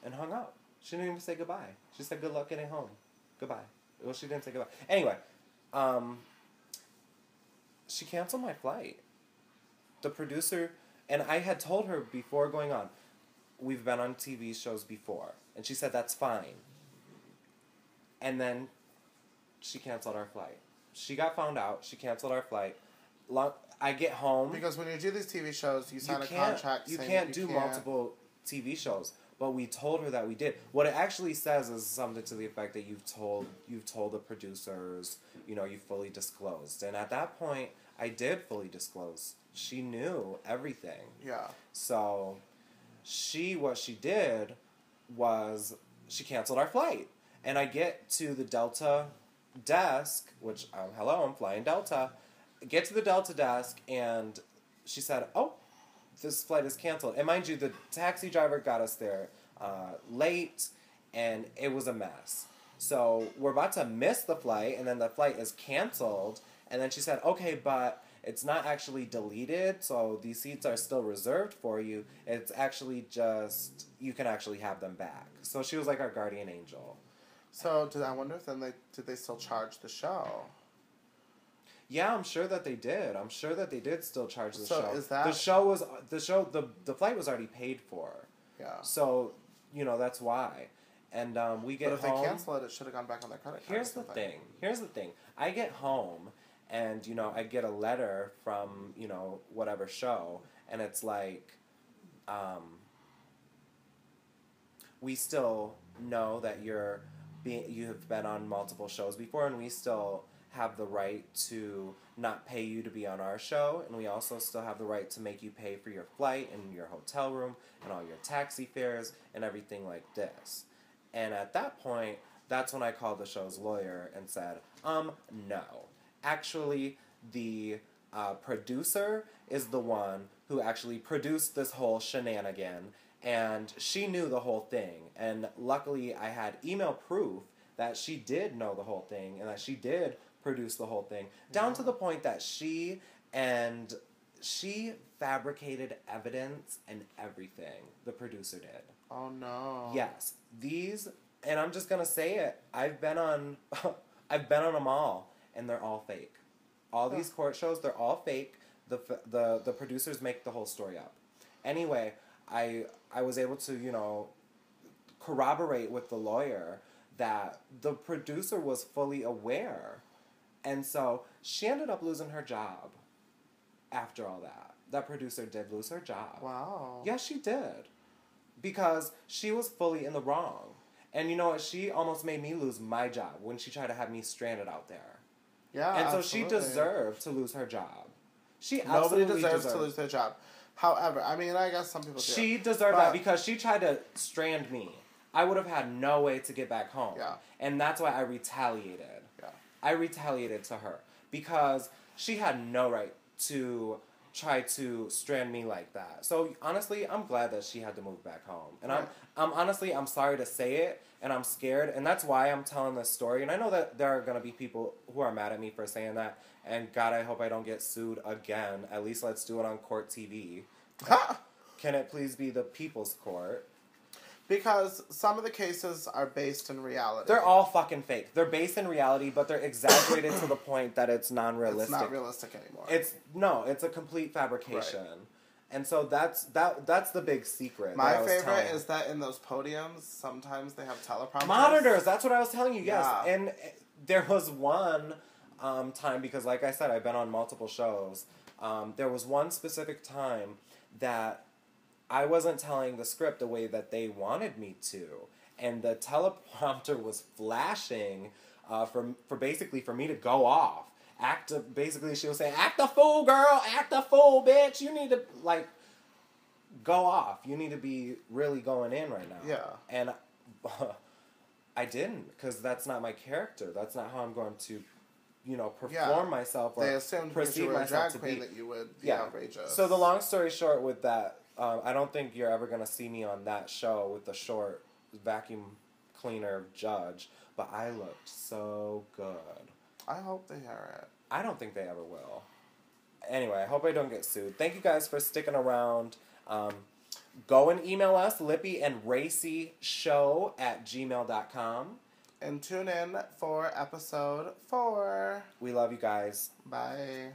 [SPEAKER 1] and hung up. She didn't even say goodbye. She said, "Good luck getting home. Goodbye." Well, she didn't say goodbye. Anyway, she canceled my flight. The producer, and I had told her before going on, we've been on TV shows before. And she said, that's fine. And then she canceled our flight. She got found out. She canceled our flight. I get home.
[SPEAKER 2] Because when you do these TV shows, you sign a contract
[SPEAKER 1] You
[SPEAKER 2] saying
[SPEAKER 1] can't do multiple TV shows. But we told her that we did. What it actually says is something to the effect that you've told the producers, you fully disclosed. And at that point, I did fully disclose. She knew everything.
[SPEAKER 2] Yeah.
[SPEAKER 1] So what she did was she canceled our flight. And I get to the Delta desk, which, hello, I'm flying Delta. Get to the Delta desk, and she said, "Oh, this flight is canceled." And mind you, the taxi driver got us there late, and it was a mess. So we're about to miss the flight, and then the flight is canceled. And then she said, "Okay, but it's not actually deleted, so these seats are still reserved for you. It's actually just, you can actually have them back." So she was like our guardian angel.
[SPEAKER 2] So I wonder if did they still charge the show?
[SPEAKER 1] Yeah, I'm sure that they did. I'm sure that they did still charge the show.
[SPEAKER 2] So is that...
[SPEAKER 1] The flight was already paid for.
[SPEAKER 2] Yeah.
[SPEAKER 1] So, that's why. And we get home.
[SPEAKER 2] But if they cancel it should have gone back on their credit card.
[SPEAKER 1] Here's the thing. I get home, and, I get a letter from, whatever show, and it's like, we still know that you have been on multiple shows before, and we still have the right to not pay you to be on our show, and we also still have the right to make you pay for your flight and your hotel room and all your taxi fares and everything like this. And at that point, that's when I called the show's lawyer and said, no. Actually, the producer is the one who actually produced this whole shenanigan, and she knew the whole thing. And luckily, I had email proof that she did know the whole thing and that she did produce the whole thing, down to the point that she fabricated evidence and everything. The producer did.
[SPEAKER 2] Oh no.
[SPEAKER 1] Yes, and I'm just gonna say it. I've been on them all, and they're all fake. All these court shows, they're all fake. The producers make the whole story up. Anyway, I was able to corroborate with the lawyer that the producer was fully aware. And so she ended up losing her job after all that. That producer did lose her job.
[SPEAKER 2] Wow.
[SPEAKER 1] Yes, she did. Because she was fully in the wrong. And you know what? She almost made me lose my job when she tried to have me stranded out there.
[SPEAKER 2] Yeah,
[SPEAKER 1] and so
[SPEAKER 2] absolutely.
[SPEAKER 1] she deserved to lose her job.
[SPEAKER 2] Nobody deserves to lose their job. However, I guess some people do.
[SPEAKER 1] She deserved that because she tried to strand me. I would have had no way to get back home.
[SPEAKER 2] Yeah.
[SPEAKER 1] And that's why I retaliated.
[SPEAKER 2] Yeah.
[SPEAKER 1] I retaliated to her because she had no right to try to strand me like that. So honestly, I'm glad that she had to move back home. And
[SPEAKER 2] right.
[SPEAKER 1] I'm sorry to say it, and I'm scared, and that's why I'm telling this story. And I know that there are going to be people who are mad at me for saying that, and God, I hope I don't get sued again. At least let's do it on court TV. Can it please be the people's court?
[SPEAKER 2] Because some of the cases are based in reality.
[SPEAKER 1] They're all fucking fake. They're based in reality, but they're exaggerated to the point that it's non-realistic.
[SPEAKER 2] It's not realistic anymore.
[SPEAKER 1] It's a complete fabrication. Right. And so that's the big secret.
[SPEAKER 2] My favorite is that in those podiums, sometimes they have teleprompters.
[SPEAKER 1] Monitors, that's what I was telling you, yes.
[SPEAKER 2] Yeah.
[SPEAKER 1] And there was one time, because like I said, I've been on multiple shows. There was one specific time that I wasn't telling the script the way that they wanted me to. And the teleprompter was flashing for basically for me to go off. Basically she was saying, act a fool, girl, act a fool, bitch. You need to, like, go off. You need to be really going in right now.
[SPEAKER 2] Yeah.
[SPEAKER 1] And I didn't, because that's not my character. That's not how I'm going to, perform myself or
[SPEAKER 2] they assumed
[SPEAKER 1] perceive
[SPEAKER 2] you were a
[SPEAKER 1] myself
[SPEAKER 2] drag
[SPEAKER 1] to
[SPEAKER 2] queen
[SPEAKER 1] be.
[SPEAKER 2] that you would be outrageous.
[SPEAKER 1] So the long story short with that, I don't think you're ever going to see me on that show with the short vacuum cleaner judge, but I looked so good.
[SPEAKER 2] I hope they hear it.
[SPEAKER 1] I don't think they ever will. Anyway, I hope I don't get sued. Thank you guys for sticking around. Go and email us, Lippy and Racey show@gmail.com.
[SPEAKER 2] And tune in for episode 4.
[SPEAKER 1] We love you guys.
[SPEAKER 2] Bye.